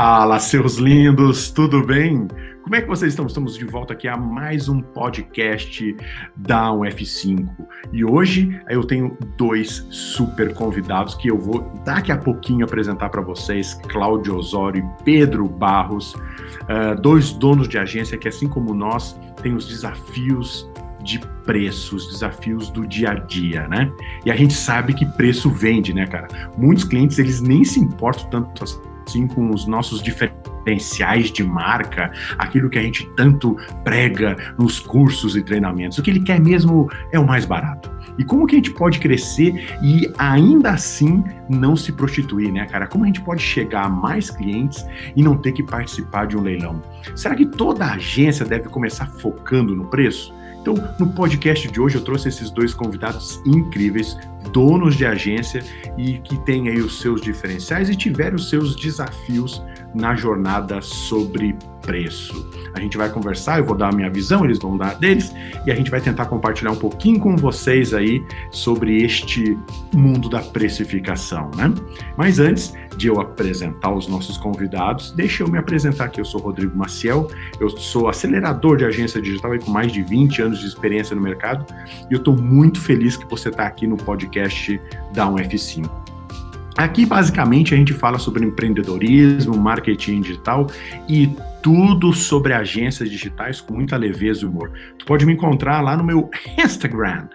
Fala, seus lindos, tudo bem? Como é que vocês estão? Estamos de volta aqui a mais um podcast da F5. E hoje eu tenho dois super convidados que eu vou daqui a pouquinho apresentar para vocês, Cláudio Osório e Pedro Barros, dois donos de agência que, assim como nós, têm os desafios de preços, desafios do dia a dia, né? E a gente sabe que preço vende, né, cara? Muitos clientes, eles nem se importam tanto assim com os nossos diferenciais de marca, aquilo que a gente tanto prega nos cursos e treinamentos. O que ele quer mesmo é o mais barato. E como que a gente pode crescer e ainda assim não se prostituir, né, cara? Como a gente pode chegar a mais clientes e não ter que participar de um leilão? Será que toda agência deve começar focando no preço? Então, no podcast de hoje eu trouxe esses dois convidados incríveis, donos de agência e que têm aí os seus diferenciais e tiveram os seus desafios na jornada sobre preço. A gente vai conversar, eu vou dar a minha visão, eles vão dar a deles, e a gente vai tentar compartilhar um pouquinho com vocês aí sobre este mundo da precificação, né? Mas antes de eu apresentar os nossos convidados, deixa eu me apresentar aqui. Eu sou Rodrigo Maciel, eu sou acelerador de agência digital e com mais de 20 anos de experiência no mercado, e eu estou muito feliz que você está aqui no podcast da F5. Aqui, basicamente, a gente fala sobre empreendedorismo, marketing digital e tudo sobre agências digitais com muita leveza e humor. Tu pode me encontrar lá no meu Instagram,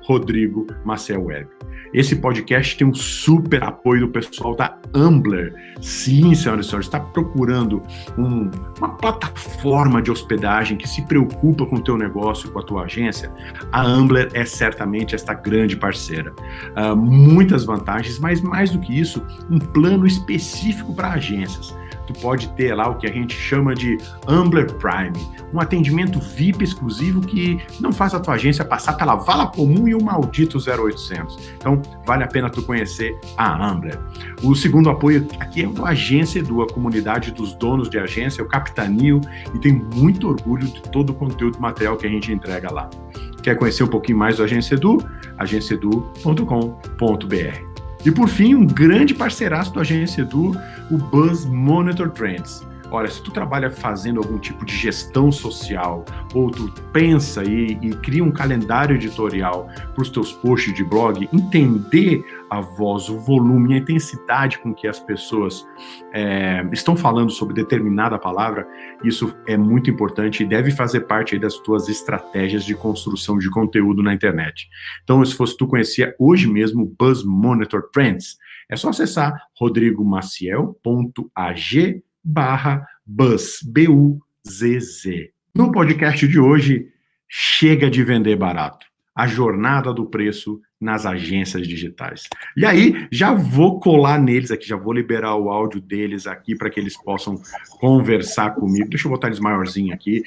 @RodrigoMacielWeb. Esse podcast tem um super apoio do pessoal da Ambler. Sim, senhoras e senhores, está procurando uma plataforma de hospedagem que se preocupa com o teu negócio, com a tua agência? A Ambler é certamente esta grande parceira. Muitas vantagens, mas mais do que isso, um plano específico para agências. Tu pode ter lá o que a gente chama de Ambler Prime, um atendimento VIP exclusivo que não faz a tua agência passar pela vala comum e o maldito 0800. Então, vale a pena tu conhecer a Ambler. O segundo apoio aqui é do Agência Edu, a comunidade dos donos de agência, eu capitanio e tenho muito orgulho de todo o conteúdo material que a gente entrega lá. Quer conhecer um pouquinho mais do Agência Edu? agenciaedu.com.br. E por fim, um grande parceiraço do Agência Edu, o Buzz Monitor Trends. Olha, se tu trabalha fazendo algum tipo de gestão social, ou tu pensa e cria um calendário editorial para os teus posts de blog, entender a voz, o volume, a intensidade com que as pessoas estão falando sobre determinada palavra, isso é muito importante e deve fazer parte aí das tuas estratégias de construção de conteúdo na internet. Então, se fosse tu conhecer hoje mesmo o Buzz Monitor Trends, é só acessar rodrigomaciel.ag/Buzz, B-U-Z-Z. No podcast de hoje, chega de vender barato. A jornada do preço nas agências digitais. E aí, já vou colar neles aqui, já vou liberar o áudio deles aqui para que eles possam conversar comigo. Deixa eu botar eles maiorzinho aqui.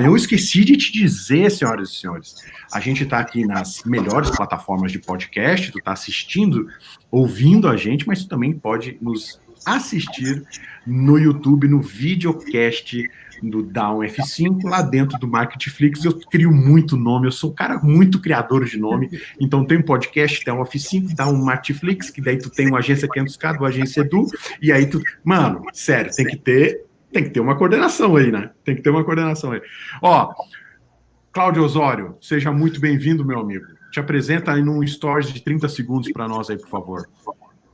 Eu esqueci de te dizer, senhoras e senhores, a gente está aqui nas melhores plataformas de podcast, tu está assistindo, ouvindo a gente, mas tu também pode nos assistir no YouTube, no videocast do Down F5, lá dentro do Marketflix. Eu crio muito nome, eu sou um cara muito criador de nome, então tem um podcast, Down F5, Down Marketflix, que daí tu tem uma agência 500K, do Agência Edu, e aí tu, mano, sério, tem que ter uma coordenação aí, né? Tem que ter uma coordenação aí. Ó, Cláudio Osório, seja muito bem-vindo, meu amigo. Te apresenta aí num stories de 30 segundos para nós aí, por favor.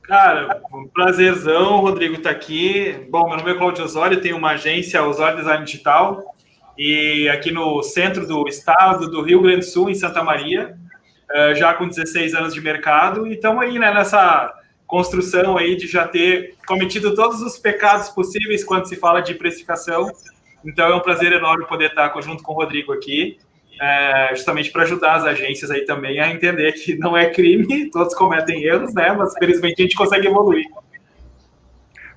Cara, um prazerzão, Rodrigo, estar aqui. Bom, meu nome é Cláudio Osório, tenho uma agência, Osório Design Digital, e aqui no centro do estado do Rio Grande do Sul, em Santa Maria, já com 16 anos de mercado, e estamos aí, né, nessa construção aí de já ter cometido todos os pecados possíveis quando se fala de precificação. Então é um prazer enorme poder estar junto com o Rodrigo aqui, justamente para ajudar as agências aí também a entender que não é crime, todos cometem erros, né? Mas felizmente a gente consegue evoluir.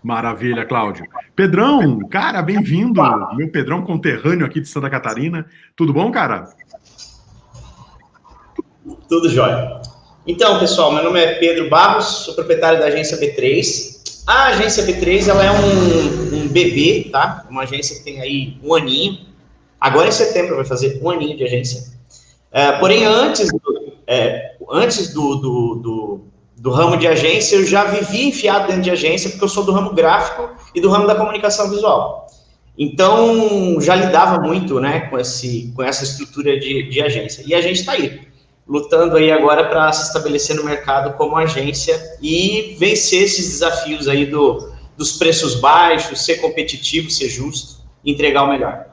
Maravilha, Cláudio. Pedrão, cara, bem-vindo. Meu Pedrão conterrâneo aqui de Santa Catarina. Tudo bom, cara? Tudo jóia. Então, pessoal, meu nome é Pedro Barros, sou proprietário da agência B3. A agência B3, ela é um bebê, tá? Uma agência que tem aí um aninho. Agora em setembro vai fazer um aninho de agência. Porém, antes do ramo de agência, eu já vivi enfiado dentro de agência, porque eu sou do ramo gráfico e do ramo da comunicação visual. Então, já lidava muito, né, com essa estrutura de agência. E a gente está aí, lutando aí agora para se estabelecer no mercado como agência e vencer esses desafios aí dos preços baixos, ser competitivo, ser justo, e entregar o melhor.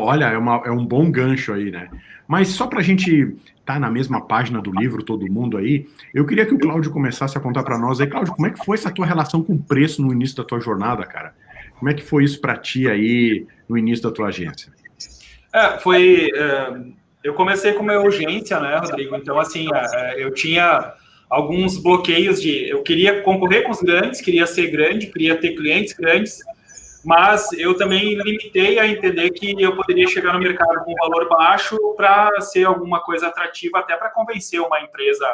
Olha, é um bom gancho aí, né? Mas só para a gente estar na mesma página do livro, todo mundo aí, eu queria que o Cláudio começasse a contar para nós aí. Cláudio, como é que foi essa tua relação com o preço no início da tua jornada, cara? Como é que foi isso para ti aí no início da tua agência? Eu comecei com uma urgência, né, Rodrigo? Então, assim, eu tinha alguns bloqueios eu queria concorrer com os grandes, queria ser grande, queria ter clientes grandes, mas eu também limitei a entender que eu poderia chegar no mercado com um valor baixo para ser alguma coisa atrativa, até para convencer uma empresa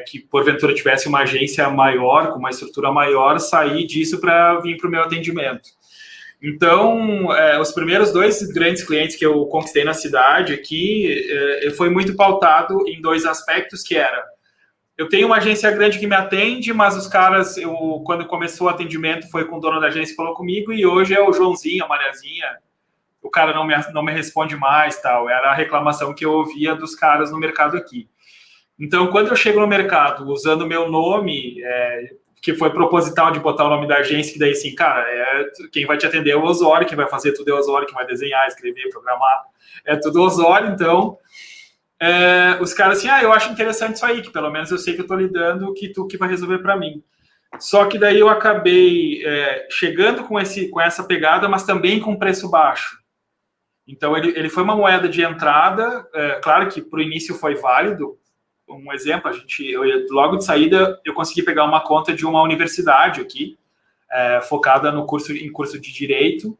que, porventura, tivesse uma agência maior, com uma estrutura maior, sair disso para vir para o meu atendimento. Então, os primeiros 2 grandes clientes que eu conquistei na cidade aqui, foi muito pautado em 2 aspectos, que era: eu tenho uma agência grande que me atende, mas os caras, quando começou o atendimento, foi com o dono da agência, falou comigo, e hoje é o Joãozinho, a Mariazinha, o cara não me responde mais, tal. Era a reclamação que eu ouvia dos caras no mercado aqui. Então, quando eu chego no mercado usando o meu nome, que foi proposital de botar o nome da agência, que daí, assim, cara, quem vai te atender é o Osório, quem vai fazer tudo é o Osório, quem vai desenhar, escrever, programar, é tudo o Osório. Então, os caras assim, eu acho interessante isso aí, que pelo menos eu sei que eu tô lidando, que tu que vai resolver para mim. Só que daí eu acabei chegando com essa pegada, mas também com preço baixo. Então, ele foi uma moeda de entrada, claro que para o início foi válido. Um exemplo, logo de saída, eu consegui pegar uma conta de uma universidade aqui, focada em curso de Direito,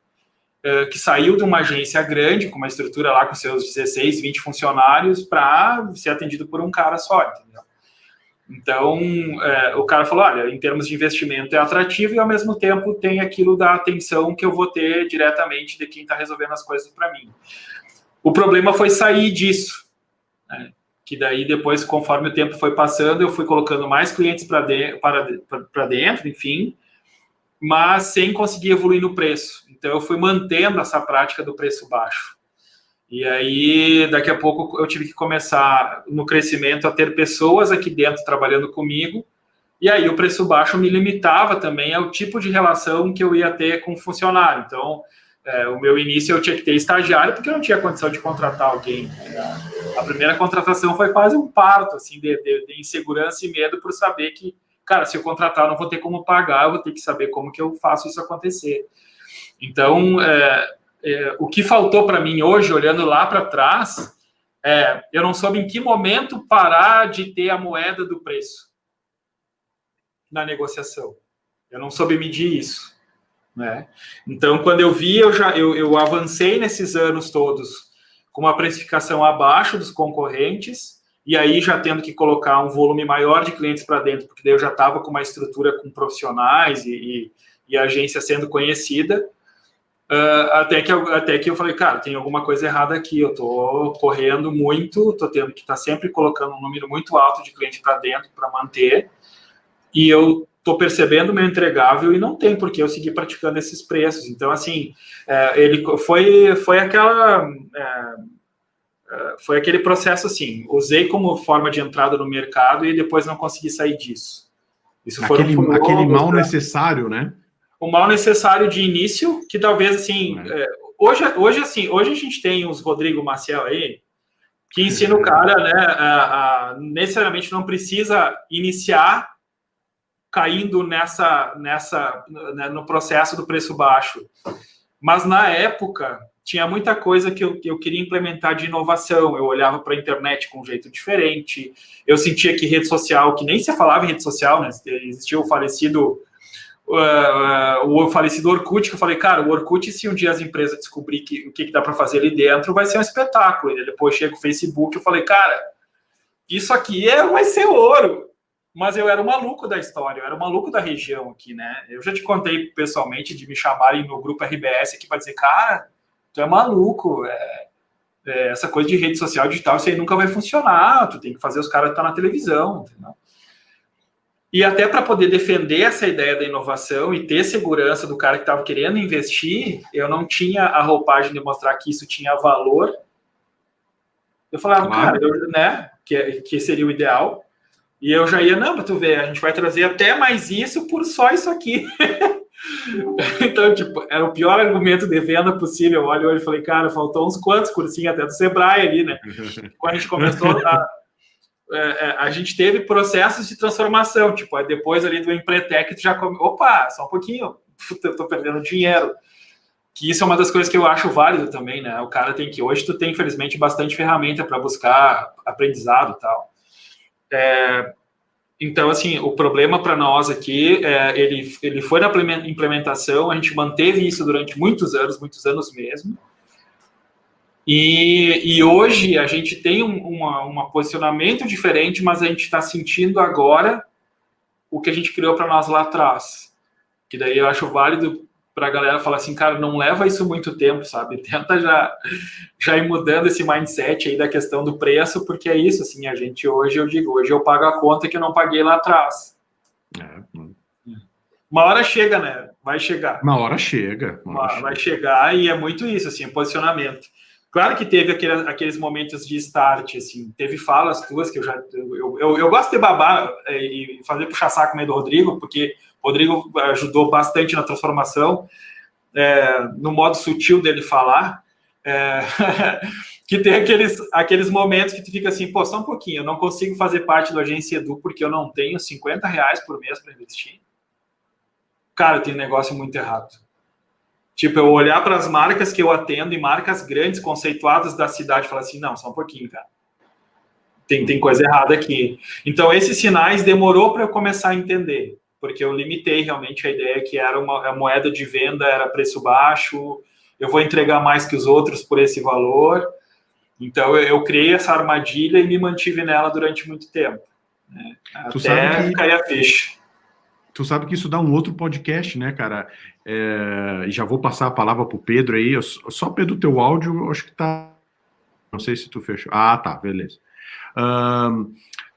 que saiu de uma agência grande, com uma estrutura lá com seus 16, 20 funcionários, para ser atendido por um cara só, entendeu? Então, o cara falou, olha, em termos de investimento é atrativo e, ao mesmo tempo, tem aquilo da atenção que eu vou ter diretamente de quem está resolvendo as coisas para mim. O problema foi sair disso, né? Que daí, depois, conforme o tempo foi passando, eu fui colocando mais clientes para dentro, enfim, mas sem conseguir evoluir no preço. Então, eu fui mantendo essa prática do preço baixo. E aí, daqui a pouco, eu tive que começar, no crescimento, a ter pessoas aqui dentro trabalhando comigo, e aí o preço baixo me limitava também ao tipo de relação que eu ia ter com o funcionário. Então, o meu início eu tinha que ter estagiário, porque eu não tinha condição de contratar alguém. A primeira contratação foi quase um parto, assim, de insegurança e medo por saber que, cara, se eu contratar, eu não vou ter como pagar, eu vou ter que saber como que eu faço isso acontecer. Então, o que faltou para mim hoje, olhando lá para trás, eu não soube em que momento parar de ter a moeda do preço na negociação. Eu não soube medir isso, né? Então, quando eu vi, eu avancei nesses anos todos com uma precificação abaixo dos concorrentes, e aí já tendo que colocar um volume maior de clientes para dentro, porque daí eu já estava com uma estrutura com profissionais e a agência sendo conhecida, até que eu falei, cara, tem alguma coisa errada aqui, eu estou correndo muito, estou tendo que estar sempre colocando um número muito alto de cliente para dentro para manter, e eu estou percebendo o meu entregável e não tem por que eu seguir praticando esses preços. Então, assim, foi aquele processo, assim, usei como forma de entrada no mercado e depois não consegui sair disso. Isso aquele mal necessário, né? O mal necessário de início, que talvez, assim, hoje a gente tem os Rodrigo Maciel aí, que ensina o cara, né, necessariamente não precisa iniciar caindo no processo do preço baixo. Mas, na época, tinha muita coisa que eu queria implementar de inovação. Eu olhava para a internet com um jeito diferente. Eu sentia que rede social, que nem se falava em rede social, né? Existia o falecido Orkut, que eu falei, cara, o Orkut, se um dia as empresas descobrirem o que dá para fazer ali dentro, vai ser um espetáculo. E depois chega o Facebook, eu falei, cara, isso aqui vai ser ouro. Mas eu era o maluco da história, eu era o maluco da região aqui, né? Eu já te contei pessoalmente de me chamarem no grupo RBS aqui para dizer, cara, tu é maluco, essa coisa de rede social digital, isso aí nunca vai funcionar, tu tem que fazer os caras estar na televisão, entendeu? E até para poder defender essa ideia da inovação e ter segurança do cara que estava querendo investir, eu não tinha a roupagem de mostrar que isso tinha valor. Eu falava, claro, cara, né, que seria o ideal. E eu já ia, não, para tu ver, a gente vai trazer até mais isso por só isso aqui. Então, tipo, era o pior argumento de venda possível. Eu olho e falei, cara, faltou uns quantos cursinhos até do Sebrae ali, né? Quando a gente começou a gente teve processos de transformação, tipo, depois ali do Empretec, tu já opa, só um pouquinho, eu tô perdendo dinheiro. Que isso é uma das coisas que eu acho válido também, né? O cara tem que, hoje tu tem, infelizmente, bastante ferramenta para buscar aprendizado e tal. Então, assim, o problema para nós aqui, ele foi na implementação, a gente manteve isso durante muitos anos mesmo. E hoje a gente tem um posicionamento diferente, mas a gente está sentindo agora o que a gente criou para nós lá atrás. Que daí eu acho válido para a galera falar assim, cara, não leva isso muito tempo, sabe? Tenta já ir mudando esse mindset aí da questão do preço, porque é isso, assim, a gente hoje eu pago a conta que eu não paguei lá atrás. Uma hora chega, né? Vai chegar. Uma hora chega. Vai chegar e é muito isso, assim, posicionamento. Claro que teve aqueles momentos de start, assim, teve falas tuas que eu gosto de babar e fazer puxa-saco meio do Rodrigo, porque o Rodrigo ajudou bastante na transformação, no modo sutil dele falar, que tem aqueles momentos que tu fica assim, pô, só um pouquinho, eu não consigo fazer parte do Agência Edu porque eu não tenho R$50 por mês para investir. Cara, tem um negócio muito errado. Tipo, eu olhar para as marcas que eu atendo e marcas grandes, conceituadas da cidade, e falar assim, não, só um pouquinho, cara. Tem coisa errada aqui. Então, esses sinais demorou para eu começar a entender, porque eu limitei realmente a ideia que era a moeda de venda, era preço baixo, eu vou entregar mais que os outros por esse valor. Então, eu criei essa armadilha e me mantive nela durante muito tempo, né? Até cair a ficha. Tu sabe que isso dá um outro podcast, né, cara? E já vou passar a palavra pro Pedro aí. Só, Pedro, teu áudio, eu acho que tá... Não sei se tu fechou. Ah, tá, beleza.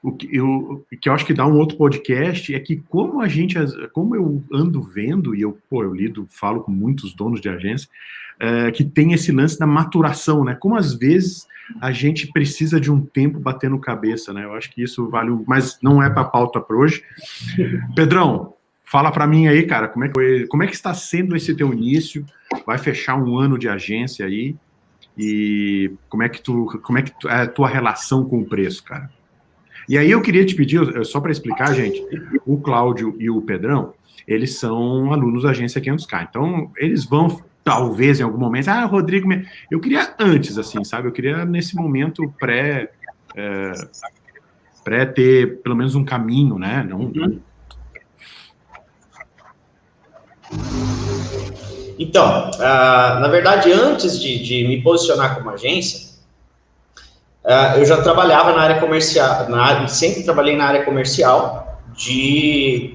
O que eu acho que dá um outro podcast é que como eu ando vendo, e eu falo com muitos donos de agência, que tem esse lance da maturação, né? Como às vezes a gente precisa de um tempo batendo cabeça, né? Eu acho que isso vale, mas não é para pauta para hoje. Pedrão, fala para mim aí, cara, como é que está sendo esse teu início? Vai fechar um ano de agência aí e como é que é a tua relação com o preço, cara? E aí eu queria te pedir, só para explicar, gente, o Cláudio e o Pedrão, eles são alunos da agência 500K, então eles vão talvez em algum momento, Rodrigo, eu queria antes, assim, sabe? Eu queria nesse momento pré ter pelo menos um caminho, né? Então, na verdade, antes de me posicionar como agência, eu já trabalhava na área comercial, sempre trabalhei na área comercial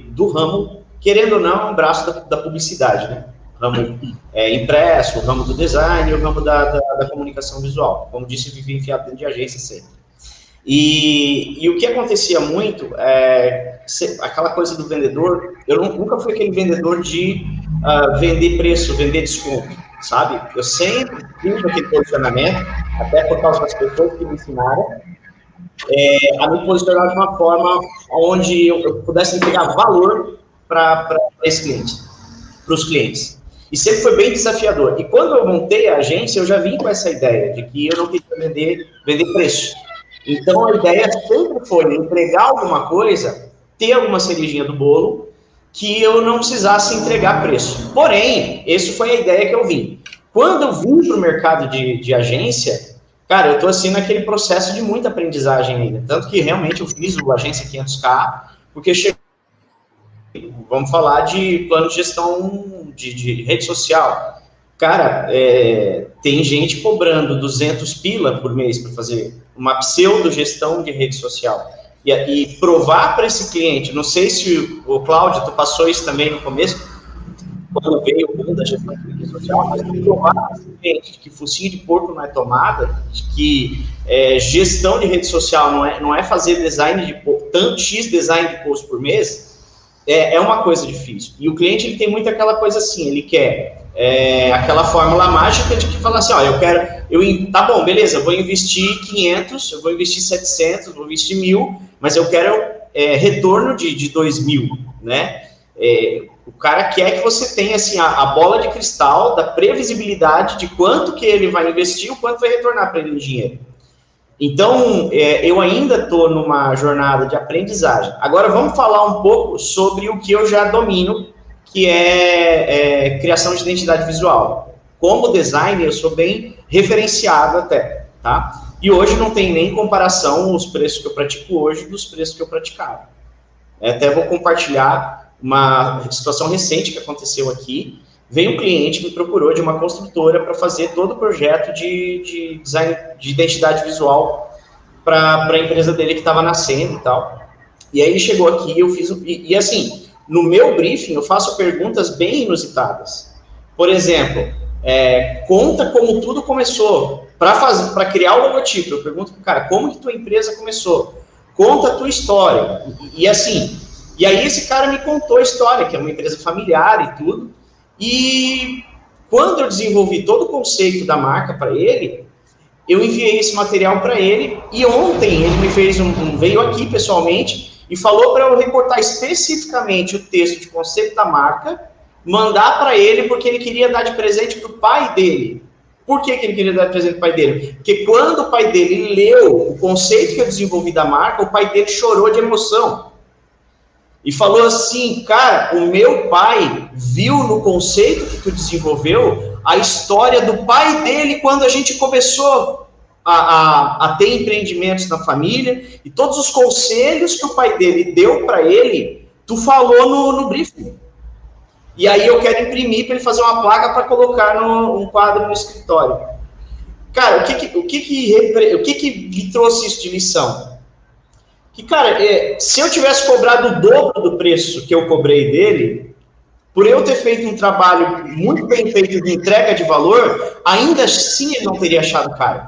do ramo, querendo ou não, um braço da publicidade, né? Ramo impresso, o ramo do design, o ramo da comunicação visual. Como disse, eu vivi enfiado dentro de agência sempre. E o que acontecia muito aquela coisa do vendedor, eu nunca fui aquele vendedor de vender preço, vender desconto, sabe? Eu sempre tive aquele posicionamento, até por causa das pessoas que me ensinaram, a me posicionar de uma forma onde eu pudesse entregar valor para esse cliente, para os clientes. E sempre foi bem desafiador. E quando eu montei a agência, eu já vim com essa ideia de que eu não queria vender preço. Então, a ideia sempre foi entregar alguma coisa, ter alguma cerejinha do bolo, que eu não precisasse entregar preço. Porém, essa foi a ideia que eu vim. Quando eu vim para o mercado de agência, cara, eu estou assim naquele processo de muita aprendizagem ainda. Tanto que realmente eu fiz o Agência 500K, porque vamos falar de plano de gestão de rede social. Cara, tem gente cobrando 200 pila por mês para fazer uma pseudo-gestão de rede social. E provar para esse cliente, não sei se o Cláudio, tu passou isso também no começo, quando veio o boom da gestão de rede social, mas não provar que focinho de porco não é tomada, de que gestão de rede social não é fazer design de tanto X design de post por mês, é uma coisa difícil. E o cliente ele tem muito aquela coisa assim, ele quer aquela fórmula mágica de que fala assim, ó, tá bom, beleza, eu vou investir 500, eu vou investir 700, vou investir 1.000, mas eu quero retorno de 2.000, né? O cara quer que você tenha assim, a bola de cristal da previsibilidade de quanto que ele vai investir, o quanto vai retornar para ele em dinheiro. Então, eu ainda estou numa jornada de aprendizagem. Agora, vamos falar um pouco sobre o que eu já domino, que é criação de identidade visual. Como designer, eu sou bem referenciado até, tá? E hoje não tem nem comparação os preços que eu pratico hoje dos preços que eu praticava. Até vou compartilhar uma situação recente que aconteceu aqui. Veio um cliente, me procurou de uma construtora para fazer todo o projeto de design de identidade visual para a empresa dele que estava nascendo e tal. E aí ele chegou aqui, eu fiz... E assim, no meu briefing, eu faço perguntas bem inusitadas. Por exemplo, conta como tudo começou. Para criar o logotipo, eu pergunto para o cara, como que tua empresa começou? Conta a tua história. E assim... E aí esse cara me contou a história, que é uma empresa familiar e tudo. E quando eu desenvolvi todo o conceito da marca para ele, eu enviei esse material para ele. E ontem ele me fez veio aqui pessoalmente e falou para eu recortar especificamente o texto de conceito da marca, mandar para ele porque ele queria dar de presente para o pai dele. Por que ele queria dar de presente para o pai dele? Porque quando o pai dele leu o conceito que eu desenvolvi da marca, o pai dele chorou de emoção. E falou assim, cara, o meu pai viu no conceito que tu desenvolveu a história do pai dele quando a gente começou a ter empreendimentos na família e todos os conselhos que o pai dele deu para ele, tu falou no briefing. E aí eu quero imprimir para ele fazer uma placa para colocar um quadro no escritório. Cara, o que me trouxe isso de lição? Que, cara, se eu tivesse cobrado o dobro do preço que eu cobrei dele, por eu ter feito um trabalho muito bem feito de entrega de valor, ainda assim ele não teria achado caro.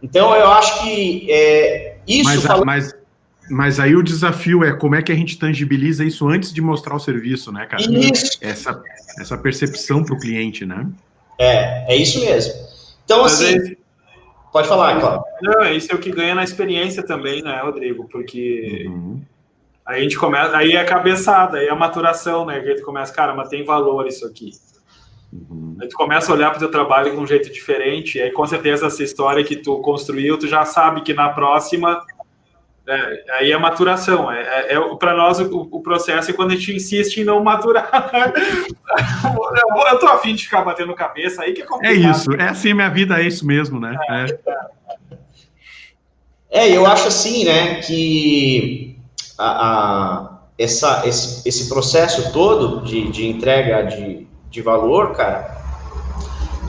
Então, eu acho que isso... Mas aí o desafio é como é que a gente tangibiliza isso antes de mostrar o serviço, né, cara? Isso. Essa percepção para o cliente, né? É isso mesmo. Então, assim... Pode falar, claro. Não, isso é o que ganha na experiência também, né, Rodrigo? Porque aí a gente começa, aí é a cabeçada, aí é a maturação, né? Que a gente começa, cara, mas tem valor isso aqui. Aí tu começa a olhar para o teu trabalho de um jeito diferente, e aí com certeza essa história que tu construiu, tu já sabe que na próxima, aí é maturação. Para nós o processo é quando a gente insiste em não maturar. Eu tô afim de ficar batendo cabeça, aí que é complicado. É isso, assim minha vida, é isso mesmo, né? Eu acho assim, né, que esse processo todo de entrega de valor, cara,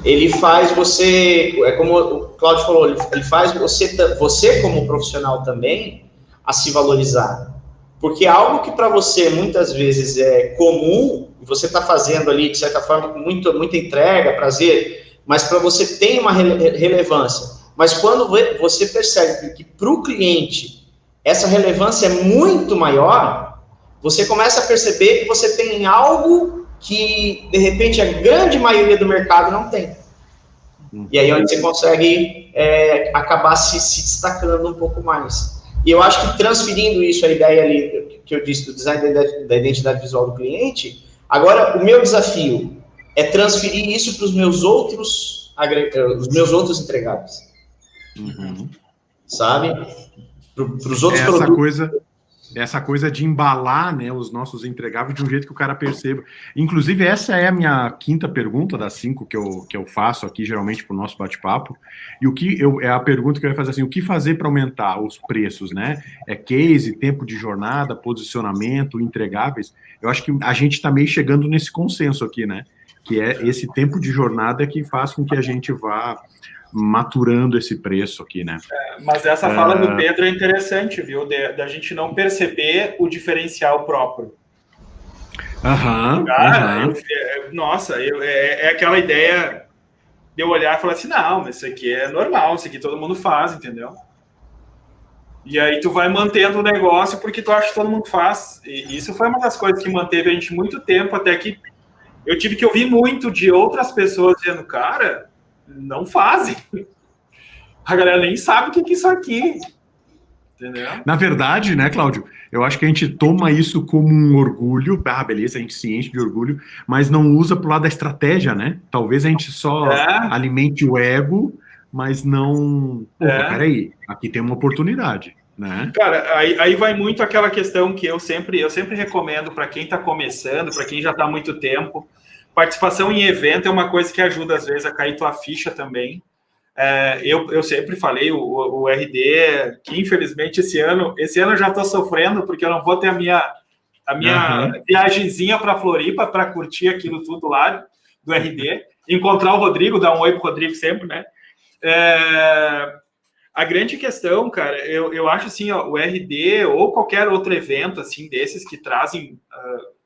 ele faz você, como o Cláudio falou, ele faz você como profissional também a se valorizar. Porque algo que para você muitas vezes é comum, e você está fazendo ali, de certa forma, com muita entrega, prazer, mas para você tem uma relevância. Mas quando você percebe que para o cliente essa relevância é muito maior, você começa a perceber que você tem algo que, de repente, a grande maioria do mercado não tem. E aí onde você consegue acabar se destacando um pouco mais. E eu acho que transferindo isso, a ideia ali que eu disse do design da identidade visual do cliente, agora o meu desafio é transferir isso para os meus outros entregáveis. Sabe? Para os outros produtos. Essa coisa de embalar, né, os nossos entregáveis de um jeito que o cara perceba. Inclusive, essa é a minha quinta pergunta das 5 que eu faço aqui, geralmente, para o nosso bate-papo. E é a pergunta que eu ia fazer assim, o que fazer para aumentar os preços, né? É case, tempo de jornada, posicionamento, entregáveis. Eu acho que a gente está meio chegando nesse consenso aqui, né? Que é esse tempo de jornada que faz com que a gente vá maturando esse preço aqui, né? Mas essa fala do Pedro é interessante, viu? Da gente não perceber o diferencial próprio. Cara, é aquela ideia de eu olhar e falar assim, não, mas isso aqui é normal, isso aqui todo mundo faz, entendeu? E aí tu vai mantendo o negócio porque tu acha que todo mundo faz. E isso foi uma das coisas que manteve a gente muito tempo, até que eu tive que ouvir muito de outras pessoas dizendo, cara, não fazem. A galera nem sabe o que é isso aqui. Entendeu? Na verdade, né, Cláudio, eu acho que a gente toma isso como um orgulho, beleza, a gente se enche de orgulho, mas não usa pro lado da estratégia, né? Talvez a gente só alimente o ego, mas não... Peraí, aqui tem uma oportunidade, né? Cara, aí vai muito aquela questão que eu sempre recomendo para quem está começando, para quem já está há muito tempo. Participação em evento é uma coisa que ajuda, às vezes, a cair tua ficha também. Eu sempre falei, o RD, que infelizmente esse ano eu já estou sofrendo, porque eu não vou ter a minha viagemzinha para Floripa para curtir aquilo tudo lá do RD, encontrar o Rodrigo, dar um oi pro Rodrigo sempre, né? A grande questão, cara, eu acho assim, ó, o RD ou qualquer outro evento assim desses que trazem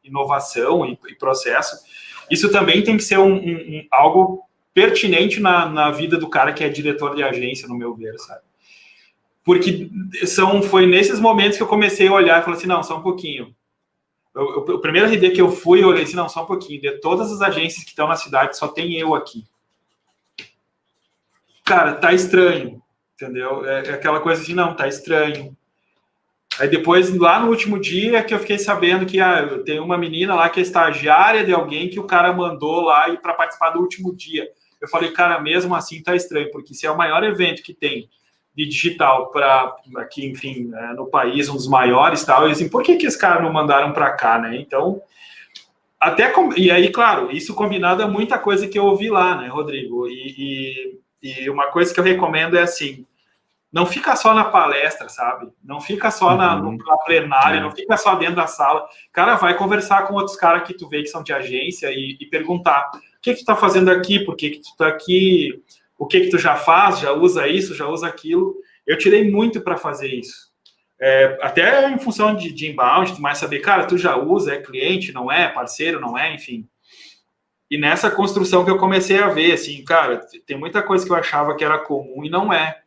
inovação e processo, isso também tem que ser algo pertinente na vida do cara que é diretor de agência, no meu ver, sabe? Porque foi nesses momentos que eu comecei a olhar e falei assim, não, só um pouquinho. O primeiro RD que eu fui, eu olhei assim, não, só um pouquinho. De todas as agências que estão na cidade, só tem eu aqui. Cara, tá estranho, entendeu? É aquela coisa assim, não, tá estranho. Aí depois, lá no último dia, que eu fiquei sabendo que tem uma menina lá que é estagiária de alguém que o cara mandou lá para participar do último dia. Eu falei, cara, mesmo assim tá estranho, porque se é o maior evento que tem de digital para aqui, enfim, no país, um dos maiores, tal, e assim, por que esse cara não mandaram para cá, né? Então, e aí, claro, isso combinado a muita coisa que eu ouvi lá, né, Rodrigo? E uma coisa que eu recomendo é assim, não fica só na palestra, sabe? Não fica só na plenária, não fica só dentro da sala. Cara, vai conversar com outros caras que tu vê que são de agência e perguntar o que tu tá fazendo aqui, por que tu tá aqui, o que tu já faz, já usa isso, já usa aquilo. Eu tirei muito para fazer isso. Até em função de inbound, tu mais saber, cara, tu já usa, é cliente, não é, parceiro, não é, enfim. E nessa construção que eu comecei a ver, assim, cara, tem muita coisa que eu achava que era comum e não é.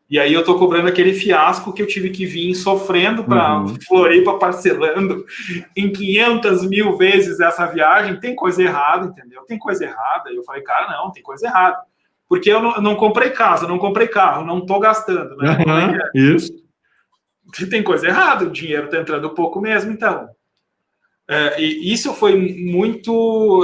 E aí eu tô cobrando aquele fiasco que eu tive que vir sofrendo para Floripa, parcelando em 500 mil vezes essa viagem. Tem coisa errada, entendeu? Tem coisa errada. E eu falei, cara, não, tem coisa errada. Porque eu não comprei casa, não comprei carro, não tô gastando, né? Isso. Tem coisa errada, o dinheiro tá entrando pouco mesmo, então. E isso foi muito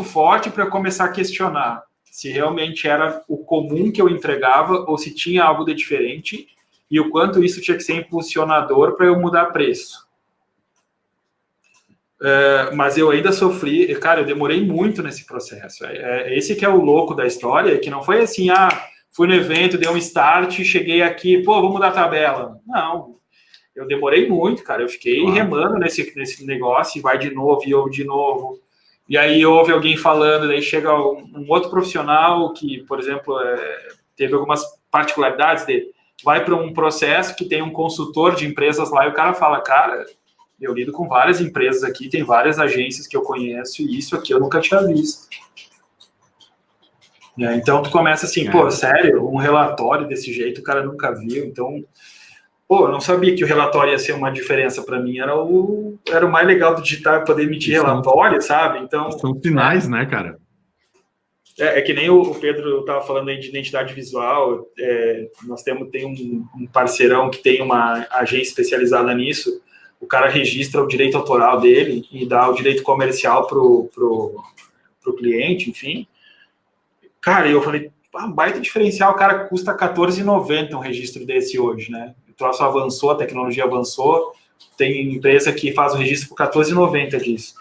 forte para começar a questionar se realmente era o comum que eu entregava ou se tinha algo de diferente e o quanto isso tinha que ser impulsionador para eu mudar preço. Mas eu ainda sofri, cara, eu demorei muito nesse processo. Esse que é o louco da história, que não foi assim, fui no evento, dei um start, cheguei aqui, vou mudar a tabela. Não, eu demorei muito, cara, eu fiquei remando nesse negócio, e vai de novo, e ouve de novo. E aí ouve alguém falando, daí chega um outro profissional que, por exemplo, teve algumas particularidades dele, vai para um processo que tem um consultor de empresas lá e o cara fala, cara, eu lido com várias empresas aqui, tem várias agências que eu conheço e isso aqui eu nunca tinha visto. Então tu começa assim, sério, um relatório desse jeito o cara nunca viu, então... eu não sabia que o relatório ia ser uma diferença para mim. Era o mais legal do digital, poder emitir relatório, sabe? Então, são sinais, né, cara? É que nem o Pedro estava falando aí de identidade visual. Nós tem um parceirão que tem uma agência especializada nisso. O cara registra o direito autoral dele e dá o direito comercial pro cliente, enfim. Cara, eu falei, baita diferencial, o cara custa R$14,90 um registro desse hoje, né? O troço avançou, a tecnologia avançou, tem empresa que faz o registro por R$14,90 disso.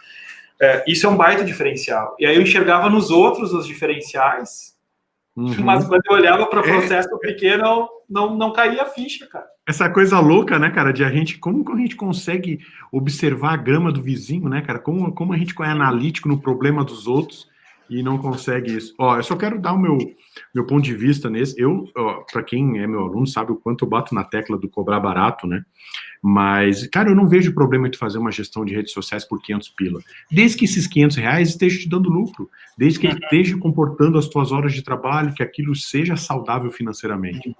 Isso é um baita diferencial. E aí eu enxergava nos outros os diferenciais, mas quando eu olhava para o processo pequeno, não caía a ficha, cara. Essa coisa louca, né, cara, como a gente consegue observar a grama do vizinho, né, cara? Como a gente é analítico no problema dos outros e não consegue isso. Ó, eu só quero dar o meu ponto de vista nesse. Para quem é meu aluno, sabe o quanto eu bato na tecla do cobrar barato, né? Mas, cara, eu não vejo problema em tu fazer uma gestão de redes sociais por 500 pila. Desde que esses 500 reais estejam te dando lucro. Desde que ele esteja comportando as tuas horas de trabalho, que aquilo seja saudável financeiramente.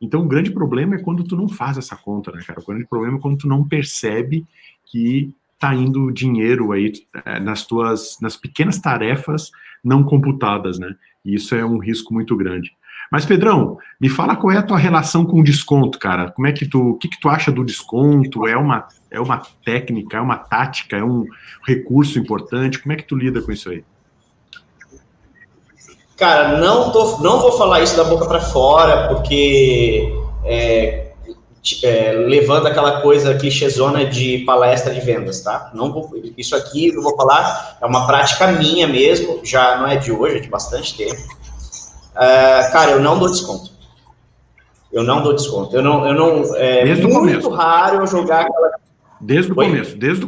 Então, o grande problema é quando tu não faz essa conta, né, cara? O grande problema é quando tu não percebe que tá indo dinheiro aí nas pequenas tarefas não computadas, né? E isso é um risco muito grande. Mas, Pedrão, me fala qual é a tua relação com o desconto, cara. Como é que o que tu acha do desconto? É uma técnica, é uma tática, é um recurso importante? Como é que tu lida com isso aí? Cara, não vou falar isso da boca para fora, porque levando aquela coisa clichêzona de palestra de vendas, tá? Isso aqui eu vou falar, é uma prática minha mesmo, já não é de hoje, é de bastante tempo. Cara, eu não dou desconto. Eu não dou desconto. É muito raro eu jogar aquela... Desde o começo. Desde o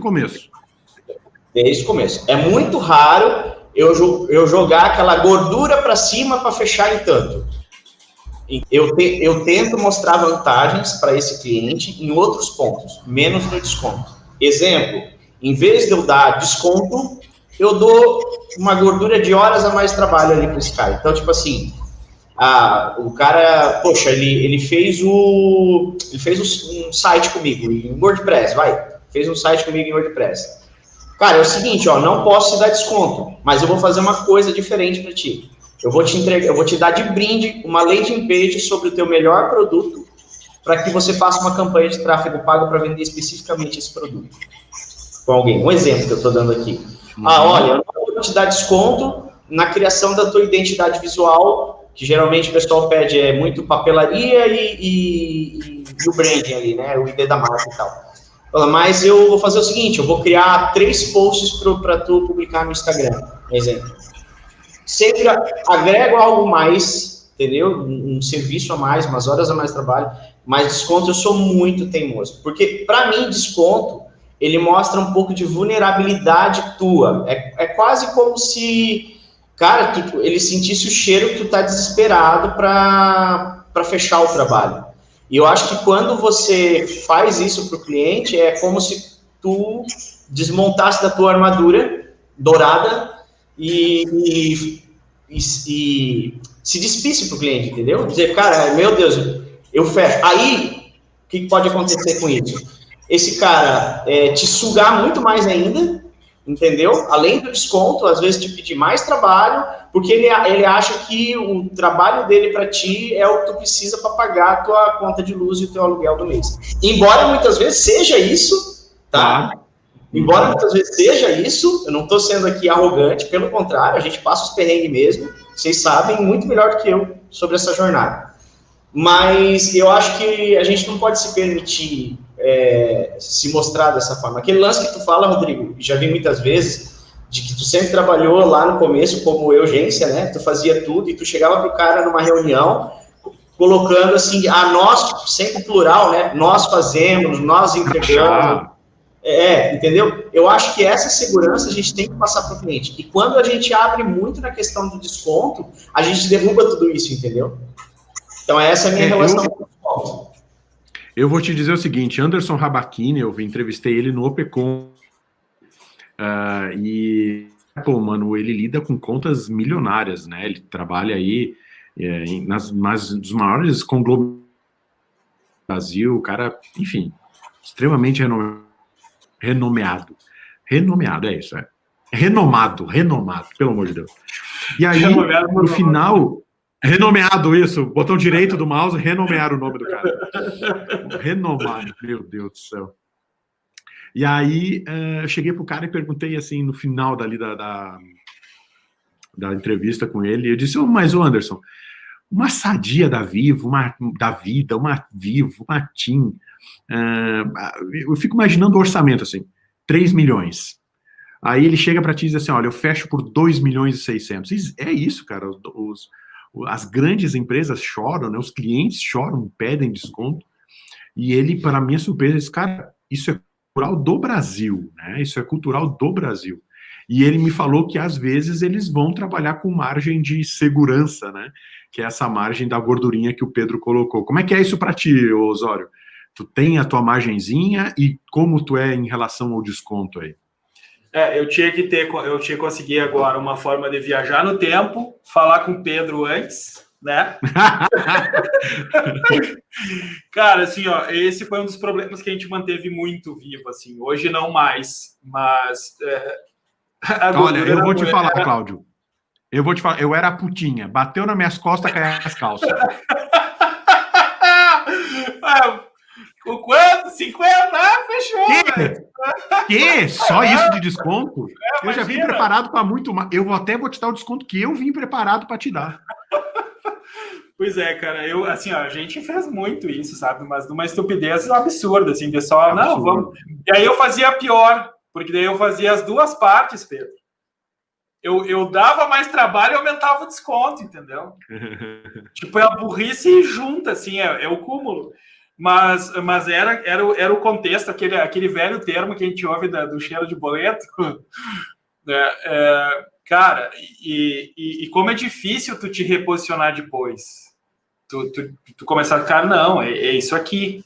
começo. É muito raro eu jogar aquela gordura para cima para fechar em tanto. Eu tento mostrar vantagens para esse cliente em outros pontos, menos no desconto. Exemplo, em vez de eu dar desconto, eu dou uma gordura de horas a mais de trabalho ali para esse cara. Então, tipo assim, o cara, poxa, ele fez um site comigo em WordPress, fez um site comigo em WordPress. Cara, é o seguinte, ó, não posso te dar desconto, mas eu vou fazer uma coisa diferente para ti. Eu vou te dar de brinde uma landing page sobre o teu melhor produto para que você faça uma campanha de tráfego pago para vender especificamente esse produto com alguém. Um exemplo que eu estou dando aqui. Olha, eu não vou te dar desconto na criação da tua identidade visual, que geralmente o pessoal pede muito papelaria e o branding ali, né? O ID da marca e tal. Mas eu vou fazer o seguinte, eu vou criar 3 posts para tu publicar no Instagram, por exemplo. Sempre agrego algo mais, entendeu? Um serviço a mais, umas horas a mais de trabalho, mas desconto eu sou muito teimoso. Porque, para mim, desconto, ele mostra um pouco de vulnerabilidade tua. É quase como se, cara, ele sentisse o cheiro que tu tá desesperado para fechar o trabalho. E eu acho que quando você faz isso para o cliente, é como se tu desmontasse da tua armadura dourada e se despisse para o cliente, entendeu? Dizer, cara, meu Deus, eu fecho. Aí, o que pode acontecer com isso? Esse cara te sugar muito mais ainda, entendeu? Além do desconto, às vezes te pedir mais trabalho, porque ele acha que o trabalho dele para ti é o que tu precisa para pagar a tua conta de luz e o teu aluguel do mês. Embora muitas vezes seja isso, tá? Embora muitas vezes seja isso, eu não estou sendo aqui arrogante, pelo contrário, a gente passa os perrengues mesmo, vocês sabem muito melhor do que eu sobre essa jornada. Mas eu acho que a gente não pode se permitir se mostrar dessa forma. Aquele lance que tu fala, Rodrigo, já vi muitas vezes, de que tu sempre trabalhou lá no começo como urgência, né? Tu fazia tudo e tu chegava pro cara numa reunião colocando assim, nós, sempre plural, né? Nós fazemos, nós entregamos. Entendeu? Eu acho que essa segurança a gente tem que passar para o cliente. E quando a gente abre muito na questão do desconto, a gente derruba tudo isso, entendeu? Então essa é a minha relação com o desconto. Eu vou te dizer o seguinte, Anderson Rabachini, eu entrevistei ele no Opecom, e, pô, mano, ele lida com contas milionárias, né? Ele trabalha aí dos maiores conglomerados do Brasil, o cara, enfim, extremamente renomeado, é isso, renomado, pelo amor de Deus. E aí, no final, renomeado, isso, botão direito do mouse, renomear o nome do cara. Renomado, meu Deus do céu. E aí, eu cheguei pro cara e perguntei, assim, no final da entrevista com ele, eu disse, mas o Anderson, uma Sadia da Vivo, uma Vivo, uma TIM, eu fico imaginando o orçamento, assim, 3 milhões. Aí ele chega para ti e diz assim, olha, eu fecho por 2 milhões e 600. É isso, cara, as grandes empresas choram, né? Os clientes choram, pedem desconto, e ele, para minha surpresa, diz, cara, isso é cultural do Brasil, né? Isso é cultural do Brasil. E ele me falou que às vezes eles vão trabalhar com margem de segurança, né? Que é essa margem da gordurinha que o Pedro colocou. Como é que é isso para ti, Osório? Tu tem a tua margenzinha e como tu é em relação ao desconto aí? Eu tinha que conseguir agora uma forma de viajar no tempo, falar com o Pedro antes, né? Cara, assim, ó, esse foi um dos problemas que a gente manteve muito vivo, assim. Hoje não mais, mas olha, eu vou te falar, Cláudio. Eu vou te falar, eu era a putinha, bateu nas minhas costas, caiu as calças. O quanto? 50? Ah, fechou, velho. Que? Só isso de desconto? Eu já vim preparado para muito mais. Eu até vou te dar o desconto que eu vim preparado para te dar. Pois é, cara, assim, ó, a gente fez muito isso, sabe? Mas numa estupidez absurda, assim, pessoal, não, vamos. E aí eu fazia pior, porque daí eu fazia as duas partes, Pedro. Eu dava mais trabalho e aumentava o desconto, entendeu? Tipo, é a burrice junta, assim, é o cúmulo. Mas era o contexto, aquele velho termo que a gente ouve do cheiro de boleto. Cara, e como é difícil tu te reposicionar depois. Tu começar, cara, não, é isso aqui.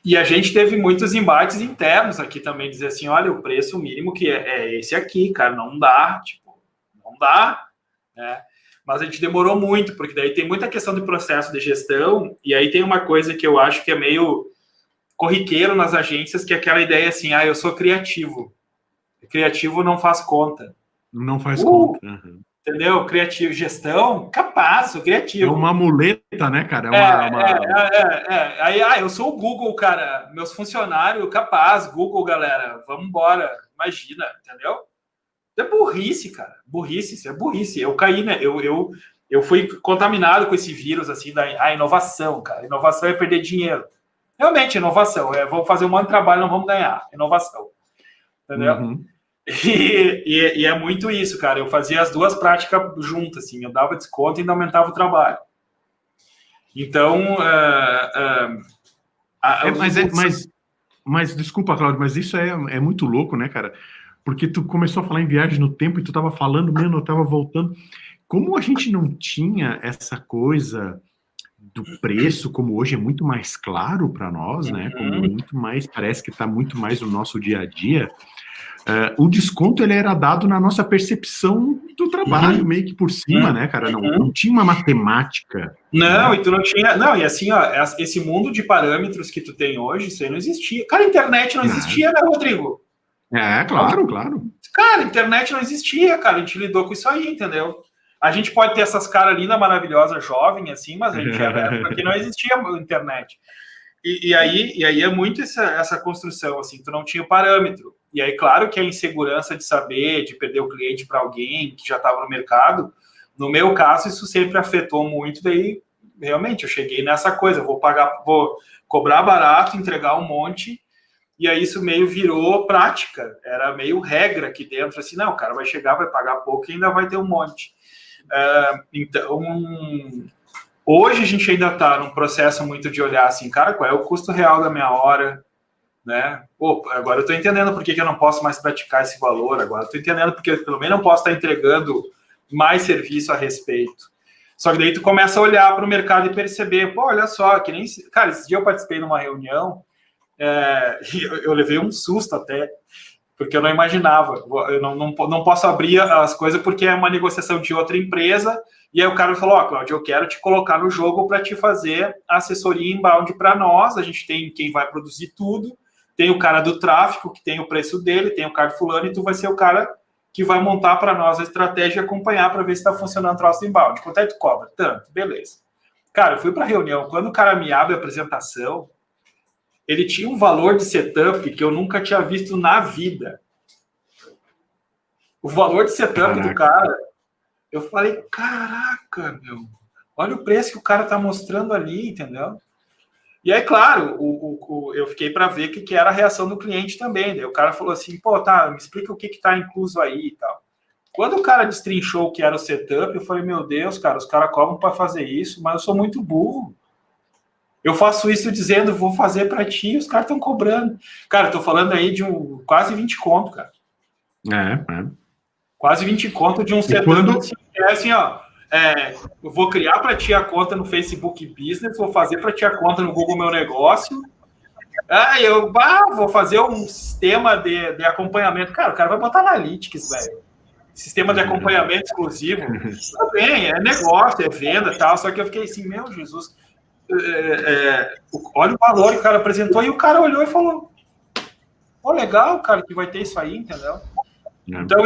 E a gente teve muitos embates internos aqui também, dizer assim, olha, o preço mínimo que é esse aqui, cara, não dá, tipo, não dá, né? Mas a gente demorou muito, porque daí tem muita questão de processo de gestão, e aí tem uma coisa que eu acho que é meio corriqueiro nas agências, que é aquela ideia assim, eu sou criativo. Criativo não faz conta. Não faz conta. Uhum. Entendeu? Criativo, gestão, capaz, sou criativo. É uma muleta, né, cara? Aí, eu sou o Google, cara. Meus funcionários, capaz, Google, galera, vamos embora. Imagina, entendeu? É burrice, cara. Burrice, isso é burrice. Eu caí, né? Eu fui contaminado com esse vírus, assim, da inovação, cara. Inovação é perder dinheiro. Realmente, inovação. Vamos fazer um monte de trabalho, não vamos ganhar. Inovação. Entendeu? Uhum. E é muito isso, cara. Eu fazia as duas práticas juntas, assim. Eu dava desconto e ainda aumentava o trabalho. Então... mas desculpa, Cláudio, mas isso é muito louco, né, cara? Porque tu começou a falar em viagem no tempo e tu tava falando mesmo, eu tava voltando. Como a gente não tinha essa coisa do preço, como hoje é muito mais claro para nós, né? Como muito mais, parece que está muito mais no nosso dia a dia. O desconto ele era dado na nossa percepção do trabalho, meio que por cima, né, cara? Não tinha uma matemática. Não, né? E tu não tinha. Não, e assim, ó, esse mundo de parâmetros que tu tem hoje, isso aí não existia. Cara, a internet não existia, né, Rodrigo? Claro. Cara, a internet não existia, cara. A gente lidou com isso aí, entendeu? A gente pode ter essas caras linda, maravilhosa, jovem, assim, mas a gente era época que não existia a internet. E aí é muito essa construção, assim, tu não tinha o parâmetro. E aí, claro que a insegurança de saber, de perder o cliente para alguém que já estava no mercado, no meu caso, isso sempre afetou muito. Daí, realmente, eu cheguei nessa coisa, vou cobrar barato, entregar um monte. E aí isso meio virou prática, era meio regra aqui dentro, assim, não, o cara vai chegar, vai pagar pouco e ainda vai ter um monte. Então, hoje a gente ainda está num processo muito de olhar assim, cara, qual é o custo real da minha hora, né? Agora eu estou entendendo por que eu não posso mais praticar esse valor, agora eu estou entendendo porque eu pelo menos não posso estar entregando mais serviço a respeito. Só que daí tu começa a olhar para o mercado e perceber, olha só, que nem... Cara, esse dia eu participei de uma reunião, eu levei um susto até, porque eu não imaginava. Eu não posso abrir as coisas porque é uma negociação de outra empresa, e aí o cara falou, Cláudio, eu quero te colocar no jogo para te fazer a assessoria inbound para nós, a gente tem quem vai produzir tudo, tem o cara do tráfego, que tem o preço dele, tem o cara fulano, e tu vai ser o cara que vai montar para nós a estratégia e acompanhar para ver se está funcionando o troço inbound. Quanto é que tu cobra? Tanto, beleza. Cara, eu fui para a reunião, quando o cara me abre a apresentação, ele tinha um valor de setup que eu nunca tinha visto na vida. O valor de setup do cara, eu falei, caraca, meu, olha o preço que o cara tá mostrando ali, entendeu? E aí, claro, eu fiquei para ver o que era a reação do cliente também. Daí o cara falou assim, me explica o que tá incluso aí e tal. Quando o cara destrinchou o que era o setup, eu falei, meu Deus, cara, os caras cobram para fazer isso, mas eu sou muito burro. Eu faço isso dizendo, vou fazer para ti, os caras estão cobrando. Cara, eu tô falando aí de quase 20 conto, cara. Quase 20 conto de um setor assim, é assim, ó. Eu vou criar para ti a conta no Facebook Business, vou fazer para ti a conta no Google Meu Negócio. Eu vou fazer um sistema de acompanhamento. Cara, o cara vai botar Analytics, velho. Sistema de acompanhamento exclusivo. Tá bem, é negócio, é venda e tal. Só que eu fiquei assim, meu Jesus. Olha o valor que o cara apresentou. E o cara olhou e falou: legal, cara, que vai ter isso aí, entendeu? Então,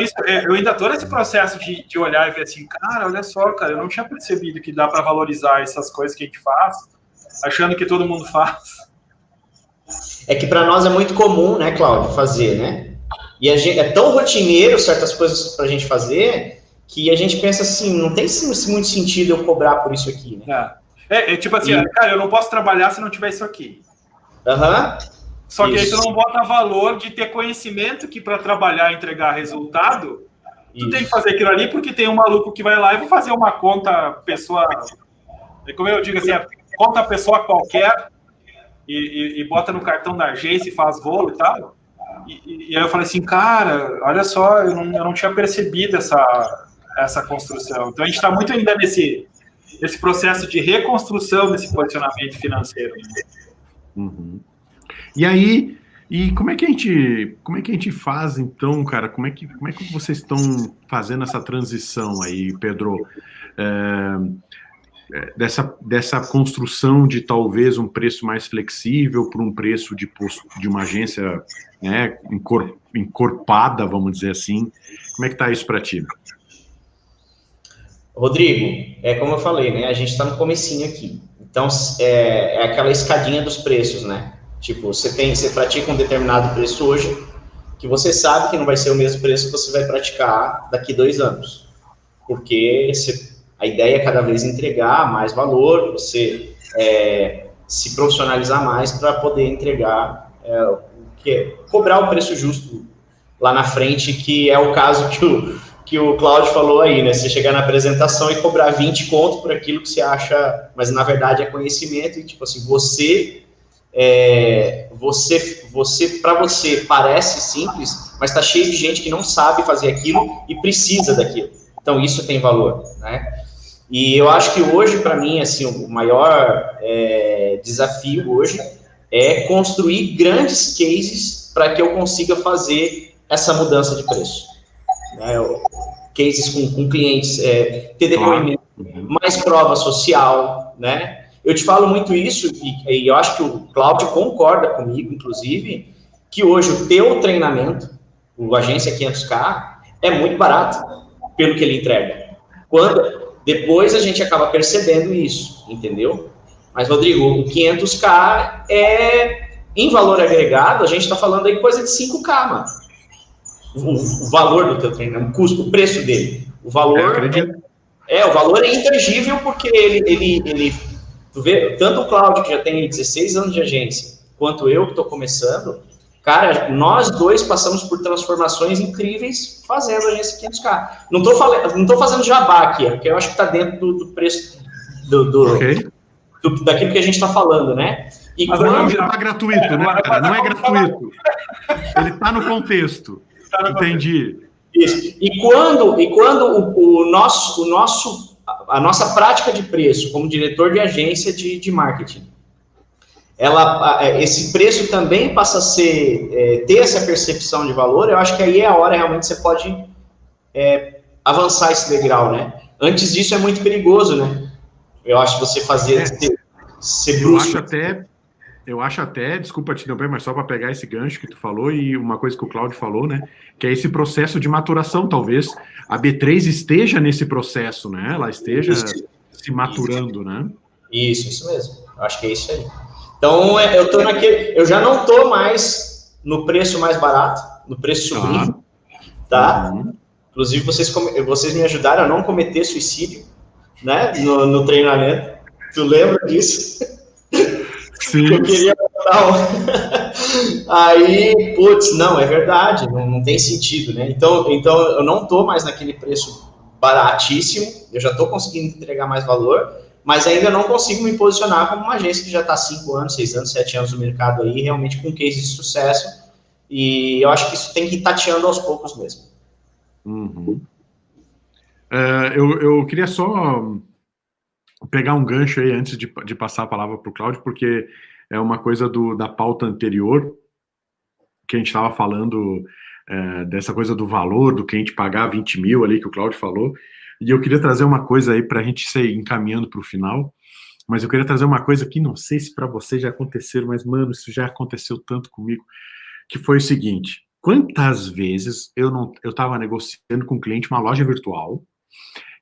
eu ainda estou nesse processo de olhar e ver assim, cara, olha só, cara, eu não tinha percebido que dá para valorizar essas coisas que a gente faz, achando que todo mundo faz. É que para nós é muito comum, né, Cláudio, fazer, né? E a gente, é tão rotineiro certas coisas para a gente fazer, que a gente pensa assim, não tem muito sentido eu cobrar por isso aqui, né? Tipo assim, cara, eu não posso trabalhar se não tiver isso aqui. Só que aí tu não bota valor de ter conhecimento que para trabalhar e entregar resultado, tu tem que fazer aquilo ali porque tem um maluco que vai lá e vai fazer uma conta pessoa, como eu digo assim, conta pessoa qualquer e bota no cartão da agência e faz rolo e tal. E aí eu falei assim, cara, olha só, eu não tinha percebido essa construção. Então a gente está muito ainda nesse processo de reconstrução desse posicionamento financeiro. Uhum. E aí, como é que a gente faz então, cara? Como é que vocês estão fazendo essa transição aí, Pedro? Dessa construção de talvez um preço mais flexível para um preço de uma agência, né, encorpada, vamos dizer assim. Como é que tá isso para ti? Rodrigo, como eu falei, né? A gente está no comecinho aqui. Então, é aquela escadinha dos preços, né? Tipo, você pratica um determinado preço hoje, que você sabe que não vai ser o mesmo preço que você vai praticar daqui 2 anos. Porque a ideia é cada vez entregar mais valor, você se profissionalizar mais para poder entregar, cobrar o preço justo lá na frente, que é o caso que o Cláudio falou aí, né? Você chegar na apresentação e cobrar 20 conto por aquilo que você acha, mas na verdade é conhecimento, e tipo assim, para você parece simples, mas está cheio de gente que não sabe fazer aquilo e precisa daquilo. Então isso tem valor, né? E eu acho que hoje, para mim, assim, o maior desafio hoje é construir grandes cases para que eu consiga fazer essa mudança de preço. Né? Cases com clientes, ter depoimento, mais prova social, né? Eu te falo muito isso, e eu acho que o Cláudio concorda comigo, inclusive, que hoje o teu treinamento, o Agência 500K, é muito barato pelo que ele entrega. Depois a gente acaba percebendo isso, entendeu? Mas, Rodrigo, o 500K em valor agregado, a gente está falando aí coisa de 5K, mano. O valor do teu treinamento, o custo, o preço dele. O valor o valor é intangível, porque ele tu vê, tanto o Cláudio, que já tem 16 anos de agência, quanto eu, que estou começando, cara, nós dois passamos por transformações incríveis fazendo a agência 500K. Não tô fazendo jabá aqui, porque eu acho que está dentro do preço daquilo que a gente está falando, né? E mas não está gratuito, né, cara? Não é gratuito. Ele está no contexto. Entendi. Isso. E quando a nossa prática de preço como diretor de agência de marketing, esse preço também passa a ter essa percepção de valor, eu acho que aí é a hora realmente você pode avançar esse degrau, né? Antes disso é muito perigoso, né? Eu acho que você fazer ser brusco. Eu acho até, desculpa te interromper, mas só para pegar esse gancho que tu falou e uma coisa que o Cláudio falou, né? Que é esse processo de maturação, talvez a B3 esteja nesse processo, né? Ela esteja se maturando, né? Isso mesmo. Acho que é isso aí. Então, eu já não estou mais no preço mais barato, no preço sobrinho, tá? Inclusive, vocês me ajudaram a não cometer suicídio, né? No treinamento. Tu lembra disso? Sim. Eu queria botar Aí, putz, não, é verdade, não tem sentido, né? Então eu não estou mais naquele preço baratíssimo, eu já estou conseguindo entregar mais valor, mas ainda não consigo me posicionar como uma agência que já está 5 anos, 6 anos, 7 anos no mercado aí, realmente com case de sucesso, e eu acho que isso tem que ir tateando aos poucos mesmo. Uhum. Eu queria só pegar um gancho aí antes de passar a palavra para o Cláudio, porque é uma coisa da pauta anterior, que a gente estava falando dessa coisa do valor, do cliente pagar 20 mil ali, que o Cláudio falou, e eu queria trazer uma coisa aí para a gente ir encaminhando para o final, mas eu queria trazer uma coisa que não sei se para você já aconteceu, mas, mano, isso já aconteceu tanto comigo, que foi o seguinte: quantas vezes eu estava negociando com um cliente uma loja virtual,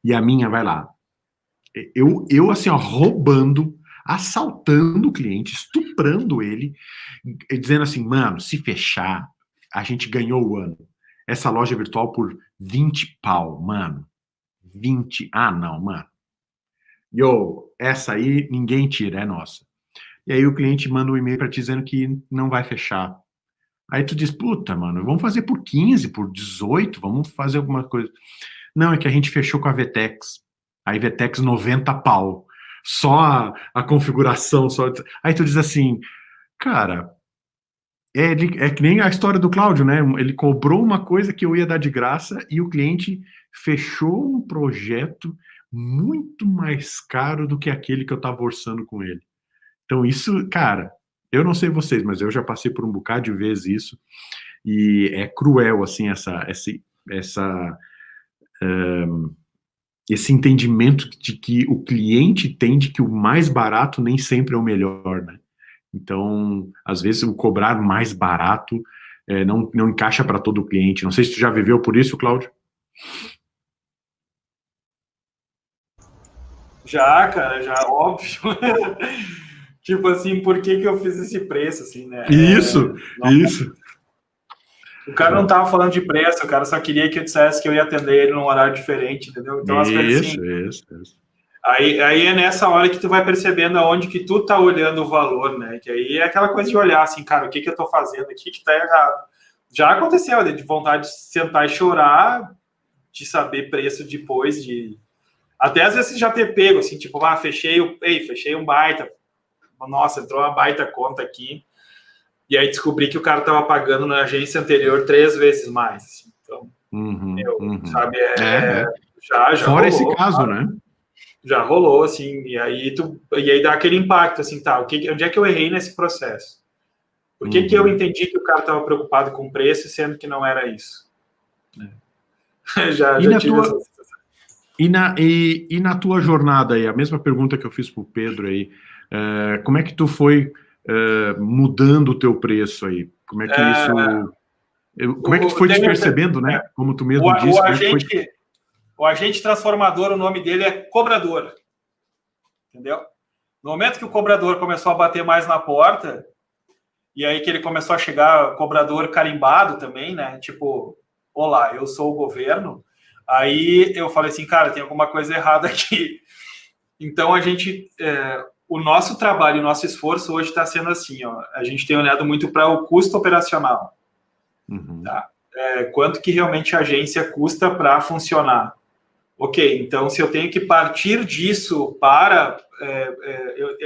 e a minha, vai lá, eu assim, ó, roubando, assaltando o cliente, estuprando ele, dizendo assim, mano, se fechar, a gente ganhou o ano. Essa loja virtual por 20 pau, mano. 20, não, mano. Essa aí ninguém tira, é nossa. E aí o cliente manda um e-mail para te dizendo que não vai fechar. Aí tu diz, puta, mano, vamos fazer por 15, por 18, vamos fazer alguma coisa. Não, é que a gente fechou com a Vtex. Aí Vtex 90 pau. Só a configuração. Aí tu diz assim, cara, é que nem a história do Cláudio, né? Ele cobrou uma coisa que eu ia dar de graça e o cliente fechou um projeto muito mais caro do que aquele que eu estava orçando com ele. Então isso, cara, eu não sei vocês, mas eu já passei por um bocado de vezes isso e é cruel, assim, esse entendimento de que o cliente tem de que o mais barato nem sempre é o melhor, né? Então, às vezes, o cobrar mais barato não encaixa para todo o cliente. Não sei se tu já viveu por isso, Cláudio. Já, cara, já, óbvio. Tipo assim, por que eu fiz esse preço, assim, né? Isso. O cara não tava falando de preço, o cara só queria que eu dissesse que eu ia atender ele num horário diferente, entendeu? Então, as coisas assim... Isso. Aí é nessa hora que tu vai percebendo aonde que tu tá olhando o valor, né? Que aí é aquela coisa de olhar assim, cara, o que eu tô fazendo aqui que tá errado. Já aconteceu, de vontade de sentar e chorar, de saber preço depois, até às vezes já ter pego, assim, tipo, fechei um baita, nossa, entrou uma baita conta aqui, e aí descobri que o cara tava pagando na agência anterior 3 vezes mais, assim. Então, sabe, já fora rolou, esse caso, cara, né? Já rolou, assim, e aí dá aquele impacto, assim, tá, onde é que eu errei nesse processo? Por que eu entendi que o cara estava preocupado com o preço, sendo que não era isso? Já tive essa situação. E na tua jornada aí, a mesma pergunta que eu fiz pro Pedro aí, como é que tu foi mudando o teu preço aí? Como é que isso... Como é que tu foi te percebendo, né? Como tu mesmo disse. O agente transformador, o nome dele é cobrador. Entendeu? No momento que o cobrador começou a bater mais na porta, e aí que ele começou a chegar, cobrador carimbado também, né? Tipo, olá, eu sou o governo. Aí eu falei assim, cara, tem alguma coisa errada aqui. Então a gente... o nosso trabalho, o nosso esforço hoje está sendo assim, ó, a gente tem olhado muito para o custo operacional. Tá? Quanto que realmente a agência custa para funcionar? Ok, então se eu tenho que partir disso para...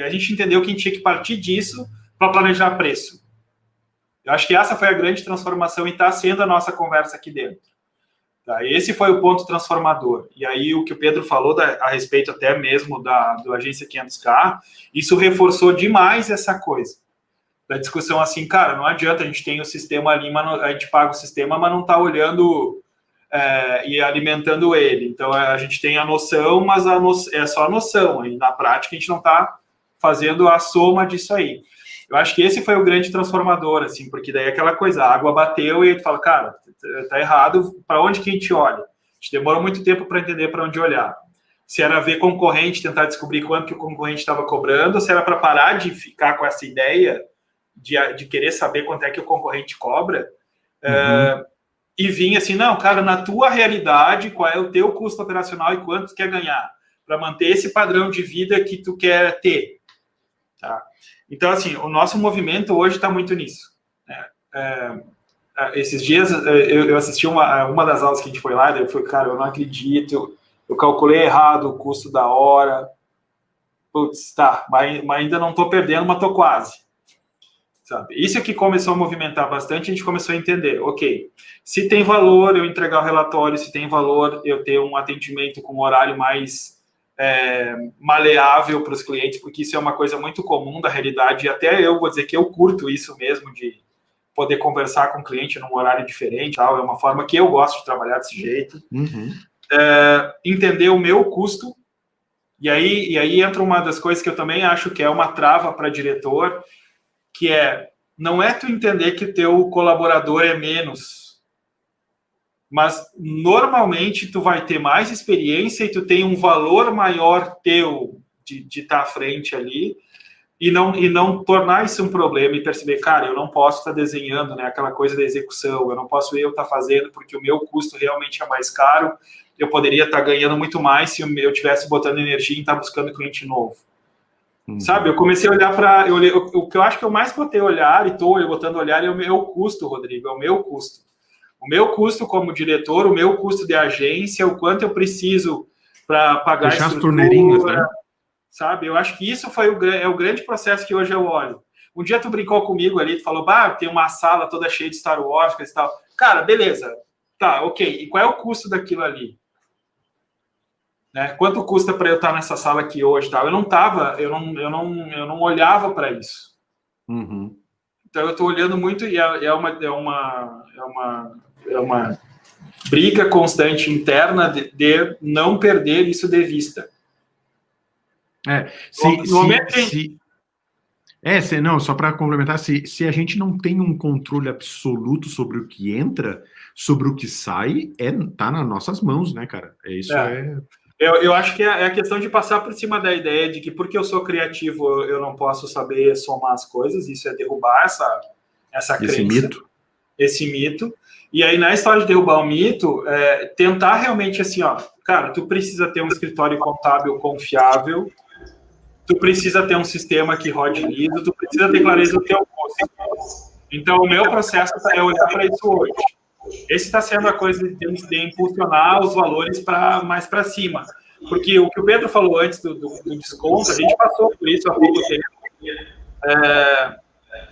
a gente entendeu que a gente tinha que partir disso para planejar preço. Eu acho que essa foi a grande transformação e está sendo a nossa conversa aqui dentro. Tá? Esse foi o ponto transformador. E aí o que o Pedro falou a respeito até mesmo do Agência 500K, isso reforçou demais essa coisa. Da discussão assim, cara, não adianta, a gente tem o sistema ali, mas a gente paga o sistema, mas não está olhando e alimentando ele. Então a gente tem a noção, mas é só a noção. E na prática a gente não está fazendo a soma disso aí. Eu acho que esse foi o grande transformador, assim, porque daí aquela coisa, a água bateu e tu fala, cara, tá errado, para onde que a gente olha? A gente demorou muito tempo para entender para onde olhar. Se era ver concorrente, tentar descobrir quanto que o concorrente estava cobrando, ou se era para parar de ficar com essa ideia de querer saber quanto é que o concorrente cobra, e vir assim, não, cara, na tua realidade, qual é o teu custo operacional e quanto tu quer ganhar, para manter esse padrão de vida que tu quer ter. Tá? Então, assim, o nosso movimento hoje está muito nisso. Né? Esses dias eu assisti uma das aulas que a gente foi lá, e eu falei, cara, eu não acredito, eu calculei errado o custo da hora. Putz, tá, mas ainda não estou perdendo, mas estou quase. sabe? Isso é que começou a movimentar bastante, a gente começou a entender, ok, se tem valor eu entregar o relatório, se tem valor eu ter um atendimento com um horário mais maleável para os clientes, porque isso é uma coisa muito comum da realidade, e até eu vou dizer que eu curto isso mesmo, de poder conversar com o cliente num horário diferente, tal, é uma forma que eu gosto de trabalhar desse jeito. Entender o meu custo, e aí entra uma das coisas que eu também acho que é uma trava para diretor, que não é tu entender que o teu colaborador é menos, mas normalmente tu vai ter mais experiência e tu tem um valor maior teu de estar à frente ali, e não tornar isso um problema e perceber, cara, eu não posso estar desenhando, né, aquela coisa da execução, eu não posso eu estar fazendo porque o meu custo realmente é mais caro, eu poderia estar ganhando muito mais se eu estivesse botando energia em estar buscando cliente novo. Sabe, eu comecei a olhar para... O que eu acho que eu mais botei olhar, e estou botando olhar, é o meu custo, Rodrigo, é o meu custo. O meu custo como diretor, o meu custo de agência, o quanto eu preciso para pagar fechar as torneirinhas, né? Sabe, eu acho que isso foi o grande processo que hoje eu olho. Um dia tu brincou comigo ali, tu falou, tem uma sala toda cheia de Star Wars e tal. Cara, beleza, tá, ok. E qual é o custo daquilo ali? Né? Quanto custa para eu estar nessa sala aqui hoje? Tal? Eu não olhava para isso. Então eu estou olhando muito e é uma briga constante interna de não perder isso de vista. Só para complementar, se a gente não tem um controle absoluto sobre o que entra, sobre o que sai, tá nas nossas mãos, né, cara? Eu acho que é a questão de passar por cima da ideia de que porque eu sou criativo eu não posso saber somar as coisas, isso é derrubar essa crença, esse mito. E aí, na história de derrubar o mito, tentar realmente assim, cara, tu precisa ter um escritório contábil confiável, tu precisa ter um sistema que rode liso, tu precisa ter clareza do teu custo. Então, o meu processo é olhar para isso hoje. Esse está sendo a coisa de impulsionar os valores mais para cima. Porque o que o Pedro falou antes do desconto, a gente passou por isso há pouco tempo.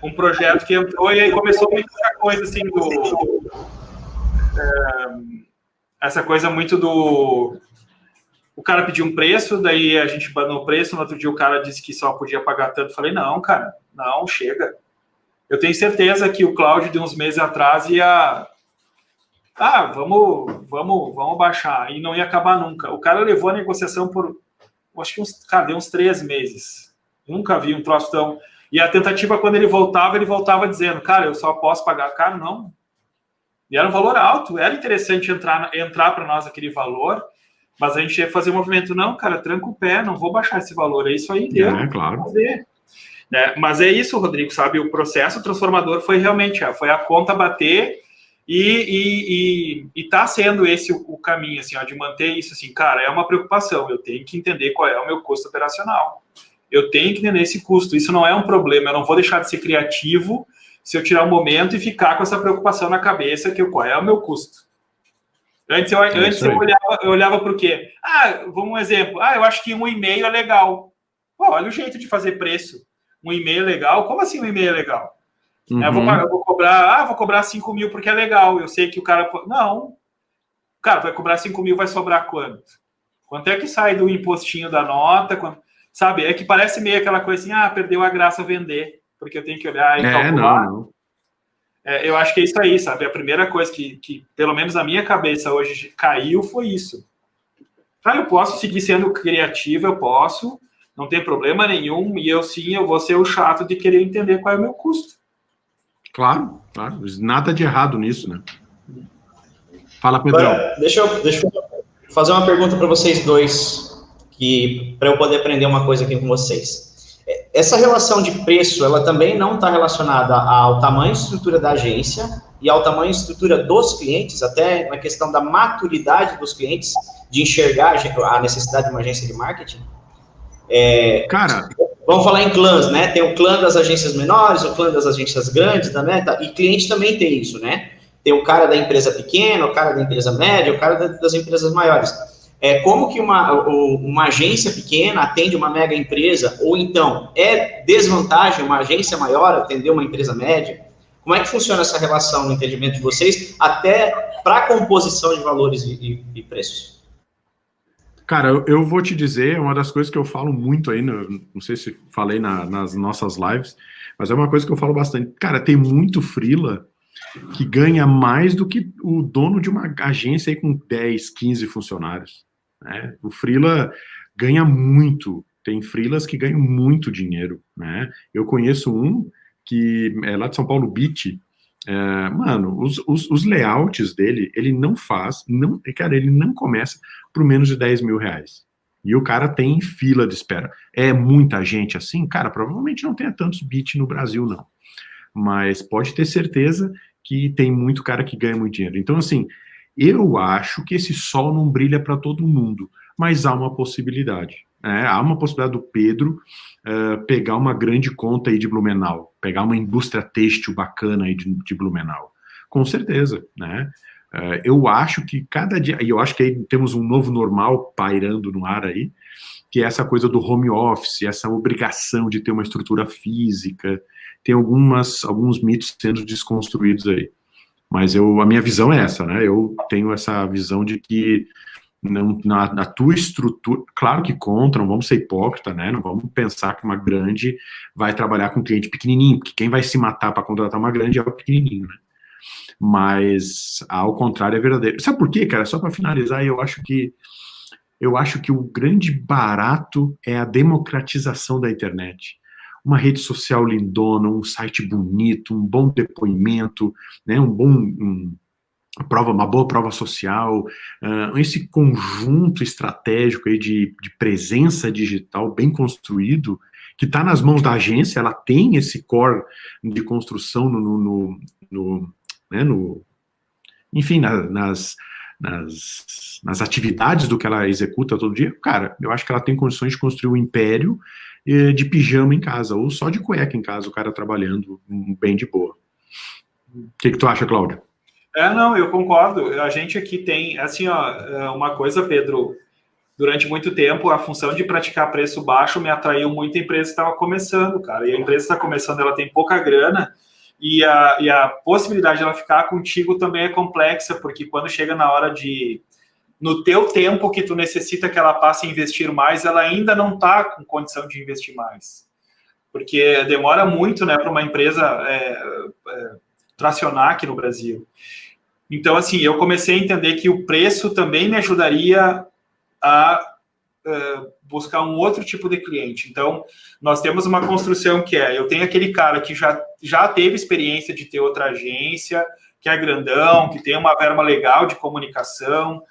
Um projeto que entrou e aí começou muito essa coisa assim essa coisa muito do... O cara pediu um preço, daí a gente banou o preço, no outro dia o cara disse que só podia pagar tanto. Falei, não, cara, não, chega. Eu tenho certeza que o Cláudio, de uns meses atrás, ia... vamos baixar. E não ia acabar nunca. O cara levou a negociação por, acho que deu uns 3 meses. Nunca vi um troço tão... E a tentativa, quando ele voltava dizendo, cara, eu só posso pagar. Cara, não. E era um valor alto. Era interessante entrar para nós aquele valor, mas a gente ia fazer um movimento. Não, cara, tranca o pé, não vou baixar esse valor. É isso aí, deu. Claro. Mas é isso, Rodrigo, sabe? O processo transformador foi realmente, foi a conta bater e tá sendo esse o caminho, assim, de manter isso, assim, cara, é uma preocupação. Eu tenho que entender qual é o meu custo operacional. Eu tenho que entender esse custo. Isso não é um problema. Eu não vou deixar de ser criativo se eu tirar um momento e ficar com essa preocupação na cabeça que qual é o meu custo. Antes eu olhava para o quê? Vamos um exemplo. Eu acho que um e-mail é legal. Pô, olha o jeito de fazer preço. Um e-mail é legal? Como assim um e-mail é legal? Eu vou cobrar 5 mil porque é legal. Eu sei que o cara... Não. O cara vai cobrar 5 mil, vai sobrar quanto? Quanto é que sai do impostinho da nota? Sabe? É que parece meio aquela coisa assim, perdeu a graça vender, porque eu tenho que olhar e calcular. Não. Eu acho que é isso aí, sabe? A primeira coisa que, pelo menos na minha cabeça hoje, caiu foi isso. Eu posso seguir sendo criativo, eu posso, não tem problema nenhum, e eu vou ser o chato de querer entender qual é o meu custo. Claro. Nada de errado nisso, né? Fala, Pedrão. Agora, deixa eu fazer uma pergunta para vocês dois, para eu poder aprender uma coisa aqui com vocês. Essa relação de preço, ela também não está relacionada ao tamanho e estrutura da agência e ao tamanho e estrutura dos clientes, até na questão da maturidade dos clientes, de enxergar a necessidade de uma agência de marketing? Cara... Vamos falar em clãs, né? Tem o clã das agências menores, o clã das agências grandes, né? E cliente também tem isso, né? Tem o cara da empresa pequena, o cara da empresa média, o cara das empresas maiores. Como que uma agência pequena atende uma mega empresa, ou então é desvantagem uma agência maior atender uma empresa média? Como é que funciona essa relação no entendimento de vocês, até para a composição de valores e preços? Cara, eu vou te dizer, uma das coisas que eu falo muito aí, não sei se falei nas nossas lives, mas é uma coisa que eu falo bastante. Cara, tem muito freela que ganha mais do que o dono de uma agência aí com 10, 15 funcionários, né? O freela ganha muito, tem freelas que ganham muito dinheiro, né? Eu conheço um que é lá de São Paulo Beach, mano, os layouts dele, ele não faz, não, cara, ele não começa por menos de 10 mil reais. E o cara tem fila de espera. É muita gente assim? Cara, provavelmente não tenha tantos beat no Brasil, não. Mas pode ter certeza que tem muito cara que ganha muito dinheiro. Então, assim, eu acho que esse sol não brilha para todo mundo, mas há uma possibilidade. Há uma possibilidade do Pedro pegar uma grande conta aí de Blumenau, pegar uma indústria têxtil bacana aí de Blumenau. Com certeza, né? Eu acho que cada dia, e eu acho que aí temos um novo normal pairando no ar aí, que é essa coisa do home office, essa obrigação de ter uma estrutura física, tem alguns mitos sendo desconstruídos aí. Mas a minha visão é essa, né? Eu tenho essa visão de que na tua estrutura, claro que contra, não vamos ser hipócrita, né? Não vamos pensar que uma grande vai trabalhar com cliente pequenininho, porque quem vai se matar para contratar uma grande é o pequenininho, né? Mas ao contrário é verdadeiro. Sabe por quê, cara? Só para finalizar, eu acho que o grande barato é a democratização da internet. Uma rede social lindona, um site bonito, um bom depoimento, né, uma boa prova social, esse conjunto estratégico aí de presença digital bem construído, que está nas mãos da agência, ela tem esse core de construção enfim, nas atividades do que ela executa todo dia. Cara, eu acho que ela tem condições de construir um império de pijama em casa, ou só de cueca em casa, o cara trabalhando bem de boa. O que tu acha, Cláudio? Não, eu concordo. A gente aqui tem, assim, ó, uma coisa, Pedro, durante muito tempo, a função de praticar preço baixo me atraiu muito a empresa que estava começando, cara. E a empresa está começando, ela tem pouca grana, e a possibilidade de ela ficar contigo também é complexa, porque quando chega na hora no teu tempo que tu necessita que ela passe a investir mais, ela ainda não está com condição de investir mais. Porque demora muito, né, para uma empresa tracionar aqui no Brasil. Então, assim, eu comecei a entender que o preço também me ajudaria a buscar um outro tipo de cliente. Então, nós temos uma construção que eu tenho aquele cara que já teve experiência de ter outra agência, que é grandão, que tem uma verba legal de comunicação,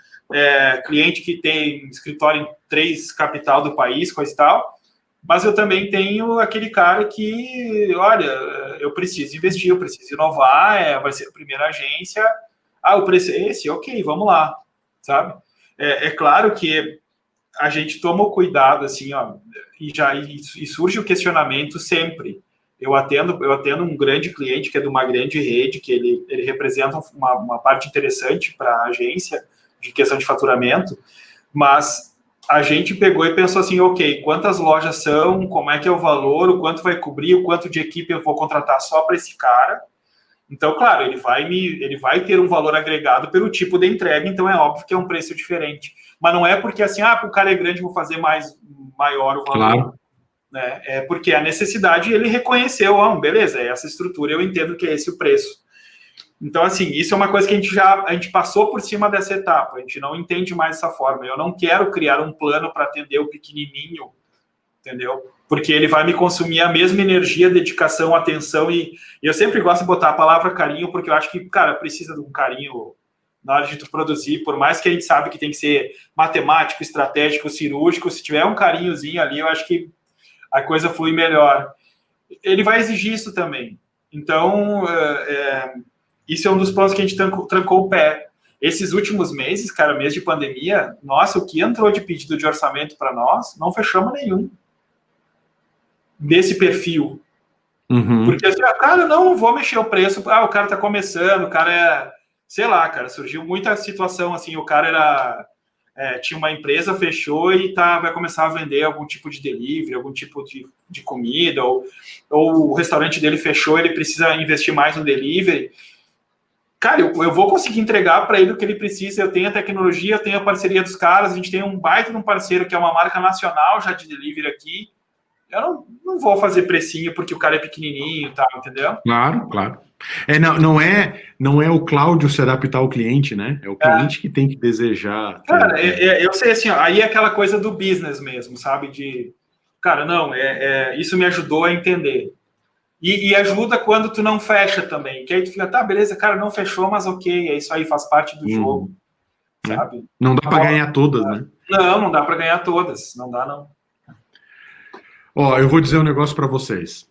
cliente que tem escritório em 3 capitais do país, coisa e tal, mas eu também tenho aquele cara que, olha, eu preciso investir, eu preciso inovar, vai ser a primeira agência, o preço é esse? Ok, vamos lá, sabe? É claro que a gente toma o cuidado, assim, ó, e surge o questionamento sempre. Eu atendo um grande cliente que é de uma grande rede, que ele representa uma parte interessante para a agência de questão de faturamento, mas a gente pegou e pensou assim, ok, quantas lojas são, como é que é o valor, o quanto vai cobrir, o quanto de equipe eu vou contratar só para esse cara. Então, claro, ele vai ter um valor agregado pelo tipo de entrega, então é óbvio que é um preço diferente. Mas não é porque assim, o cara é grande, vou fazer maior o valor. Claro. Né? É porque a necessidade ele reconheceu, beleza, essa estrutura, eu entendo que é esse o preço. Então, assim, isso é uma coisa que a gente passou por cima dessa etapa, a gente não entende mais dessa forma. Eu não quero criar um plano para atender o pequenininho, entendeu? Porque ele vai me consumir a mesma energia, dedicação, atenção, e eu sempre gosto de botar a palavra carinho, porque eu acho que, cara, precisa de um carinho na hora de tu produzir, por mais que a gente sabe que tem que ser matemático, estratégico, cirúrgico, se tiver um carinhozinho ali, eu acho que a coisa flui melhor. Ele vai exigir isso também. Então, isso é um dos pontos que a gente trancou o pé. Esses últimos meses, cara, mês de pandemia, nossa, o que entrou de pedido de orçamento para nós, não fechamos nenhum desse perfil. Uhum. Porque assim, cara, não vou mexer o preço, o cara tá começando, o cara sei lá, cara, surgiu muita situação assim, o cara tinha uma empresa, fechou e vai começar a vender algum tipo de delivery, algum tipo de comida, ou o restaurante dele fechou, ele precisa investir mais no delivery. Cara, eu vou conseguir entregar para ele o que ele precisa, eu tenho a tecnologia, eu tenho a parceria dos caras, a gente tem um baita de um parceiro que é uma marca nacional já de delivery aqui. Eu não vou fazer precinho porque o cara é pequenininho e tal, entendeu? Claro. Não é o Cláudio se adaptar ao cliente, né? É o cliente que tem que desejar. Cara, eu sei assim, ó, aí é aquela coisa do business mesmo, sabe? Cara, não, isso me ajudou a entender. E ajuda quando tu não fecha também, que aí tu fica, tá, beleza, cara, não fechou, mas ok, é isso aí, faz parte do jogo, sabe? Não dá para ganhar todas, né? Não dá para ganhar todas, não dá, não. Ó, eu vou dizer um negócio para vocês.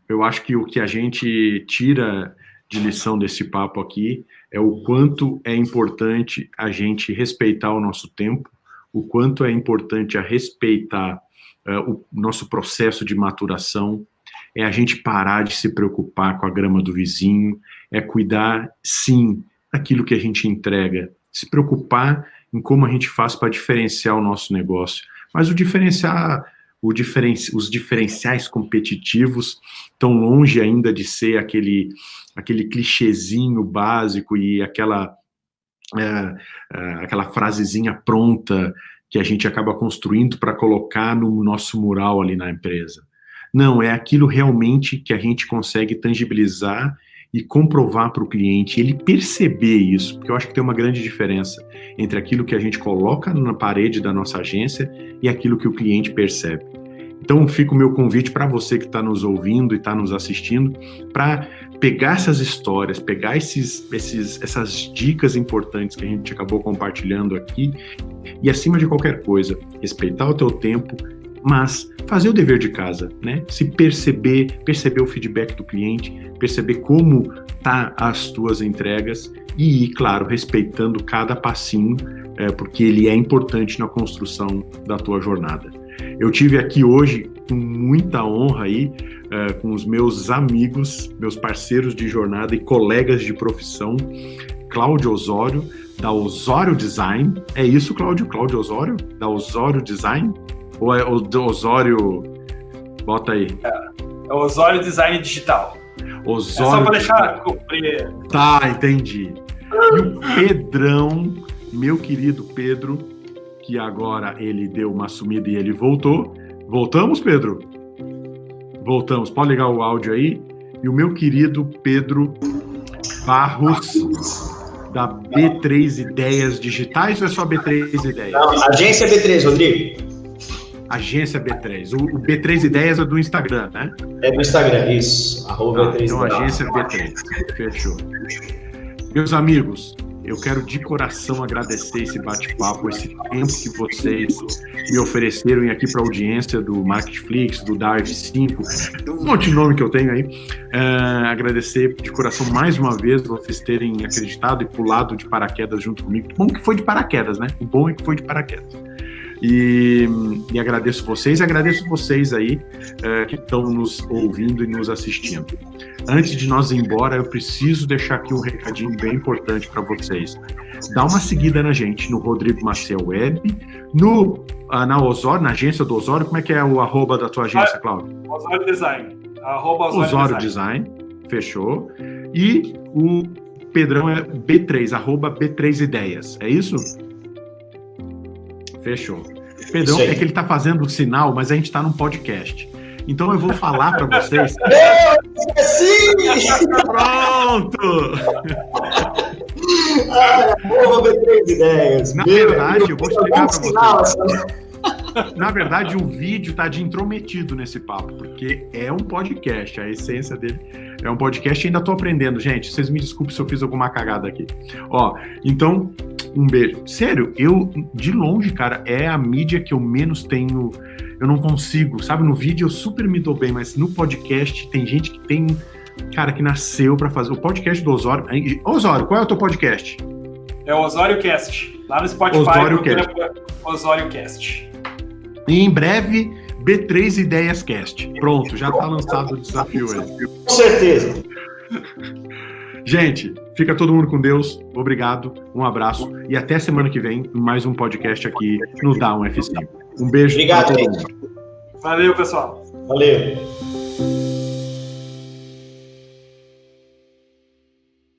Eu acho que o que a gente tira de lição desse papo aqui é o quanto é importante a gente respeitar o nosso tempo, o quanto é importante a respeitar o nosso processo de maturação, é a gente parar de se preocupar com a grama do vizinho, é cuidar, sim, daquilo que a gente entrega, se preocupar em como a gente faz para diferenciar o nosso negócio. Mas os diferenciais competitivos estão longe ainda de ser aquele clichêzinho básico e aquela frasezinha pronta que a gente acaba construindo para colocar no nosso mural ali na empresa. Não, é aquilo realmente que a gente consegue tangibilizar e comprovar para o cliente, ele perceber isso, porque eu acho que tem uma grande diferença entre aquilo que a gente coloca na parede da nossa agência e aquilo que o cliente percebe. Então, fica o meu convite para você que está nos ouvindo e está nos assistindo, para pegar essas histórias, pegar essas dicas importantes que a gente acabou compartilhando aqui e, acima de qualquer coisa, respeitar o teu tempo, mas fazer o dever de casa, né? Se perceber o feedback do cliente, perceber como tá as tuas entregas e, claro, respeitando cada passinho, porque ele é importante na construção da tua jornada. Eu tive aqui hoje com muita honra aí, com os meus amigos, meus parceiros de jornada e colegas de profissão, Cláudio Osório, da Osório Design. É isso, Cláudio? Cláudio Osório, da Osório Design? Ou é o do Osório? Bota aí. É o Osório Design Digital. Osório. É só para deixar cumprir. Tá, entendi. E o Pedrão, meu querido Pedro, que agora ele deu uma sumida e ele voltou. Voltamos, Pedro? Voltamos. Pode ligar o áudio aí. E o meu querido Pedro Barros, da B3 Ideias Digitais, ou é só B3 Ideias? Não, agência B3, Rodrigo. Agência B3. O B3 Ideias é do Instagram, né? É do Instagram, isso. @B3 então, agência B3. Fechou. Meus amigos, eu quero de coração agradecer esse bate-papo, esse tempo que vocês me ofereceram aqui para a audiência do Marketflix, do DAF5, um monte de nome que eu tenho aí. Agradecer de coração mais uma vez vocês terem acreditado e pulado de paraquedas junto comigo. O bom que foi de paraquedas, né? O bom é que foi de paraquedas. E agradeço vocês aí que estão nos ouvindo e nos assistindo. Antes de nós ir embora, eu preciso deixar aqui um recadinho bem importante para vocês. Dá uma seguida na gente no Rodrigo Maciel Web, na Osório, na agência do Osório. Como é que é o @ da tua agência, Cláudio? Osório Design. Osório Design. Fechou. E o Pedrão é B3, @B3 Ideias. É isso? Fechou. Pedrão, é que ele tá fazendo o sinal, mas a gente tá num podcast. Então eu vou falar para vocês. Sim! Pronto! B3 Ideias. Na verdade, eu vou explicar para vocês. Na verdade, o vídeo tá de intrometido nesse papo, porque é um podcast, a essência dele é um podcast e ainda tô aprendendo, gente. Vocês me desculpem se eu fiz alguma cagada aqui. Ó, então, um beijo. Sério, eu, de longe, cara, é a mídia que eu menos tenho. Eu não consigo, sabe? No vídeo eu super me dou bem, mas no podcast tem gente que tem, cara, que nasceu pra fazer. O podcast do Osório. Osório, qual é o teu podcast? É o Osório Cast. Lá no Spotify. Osório Cast. E em breve, B3 Ideias Cast. Pronto, já tá lançado o desafio aí. Com certeza. Gente, fica todo mundo com Deus. Obrigado, um abraço e até semana que vem mais um podcast aqui no Down F5. Um beijo. Obrigado, pra todo gente. mundo. Valeu, pessoal. Valeu.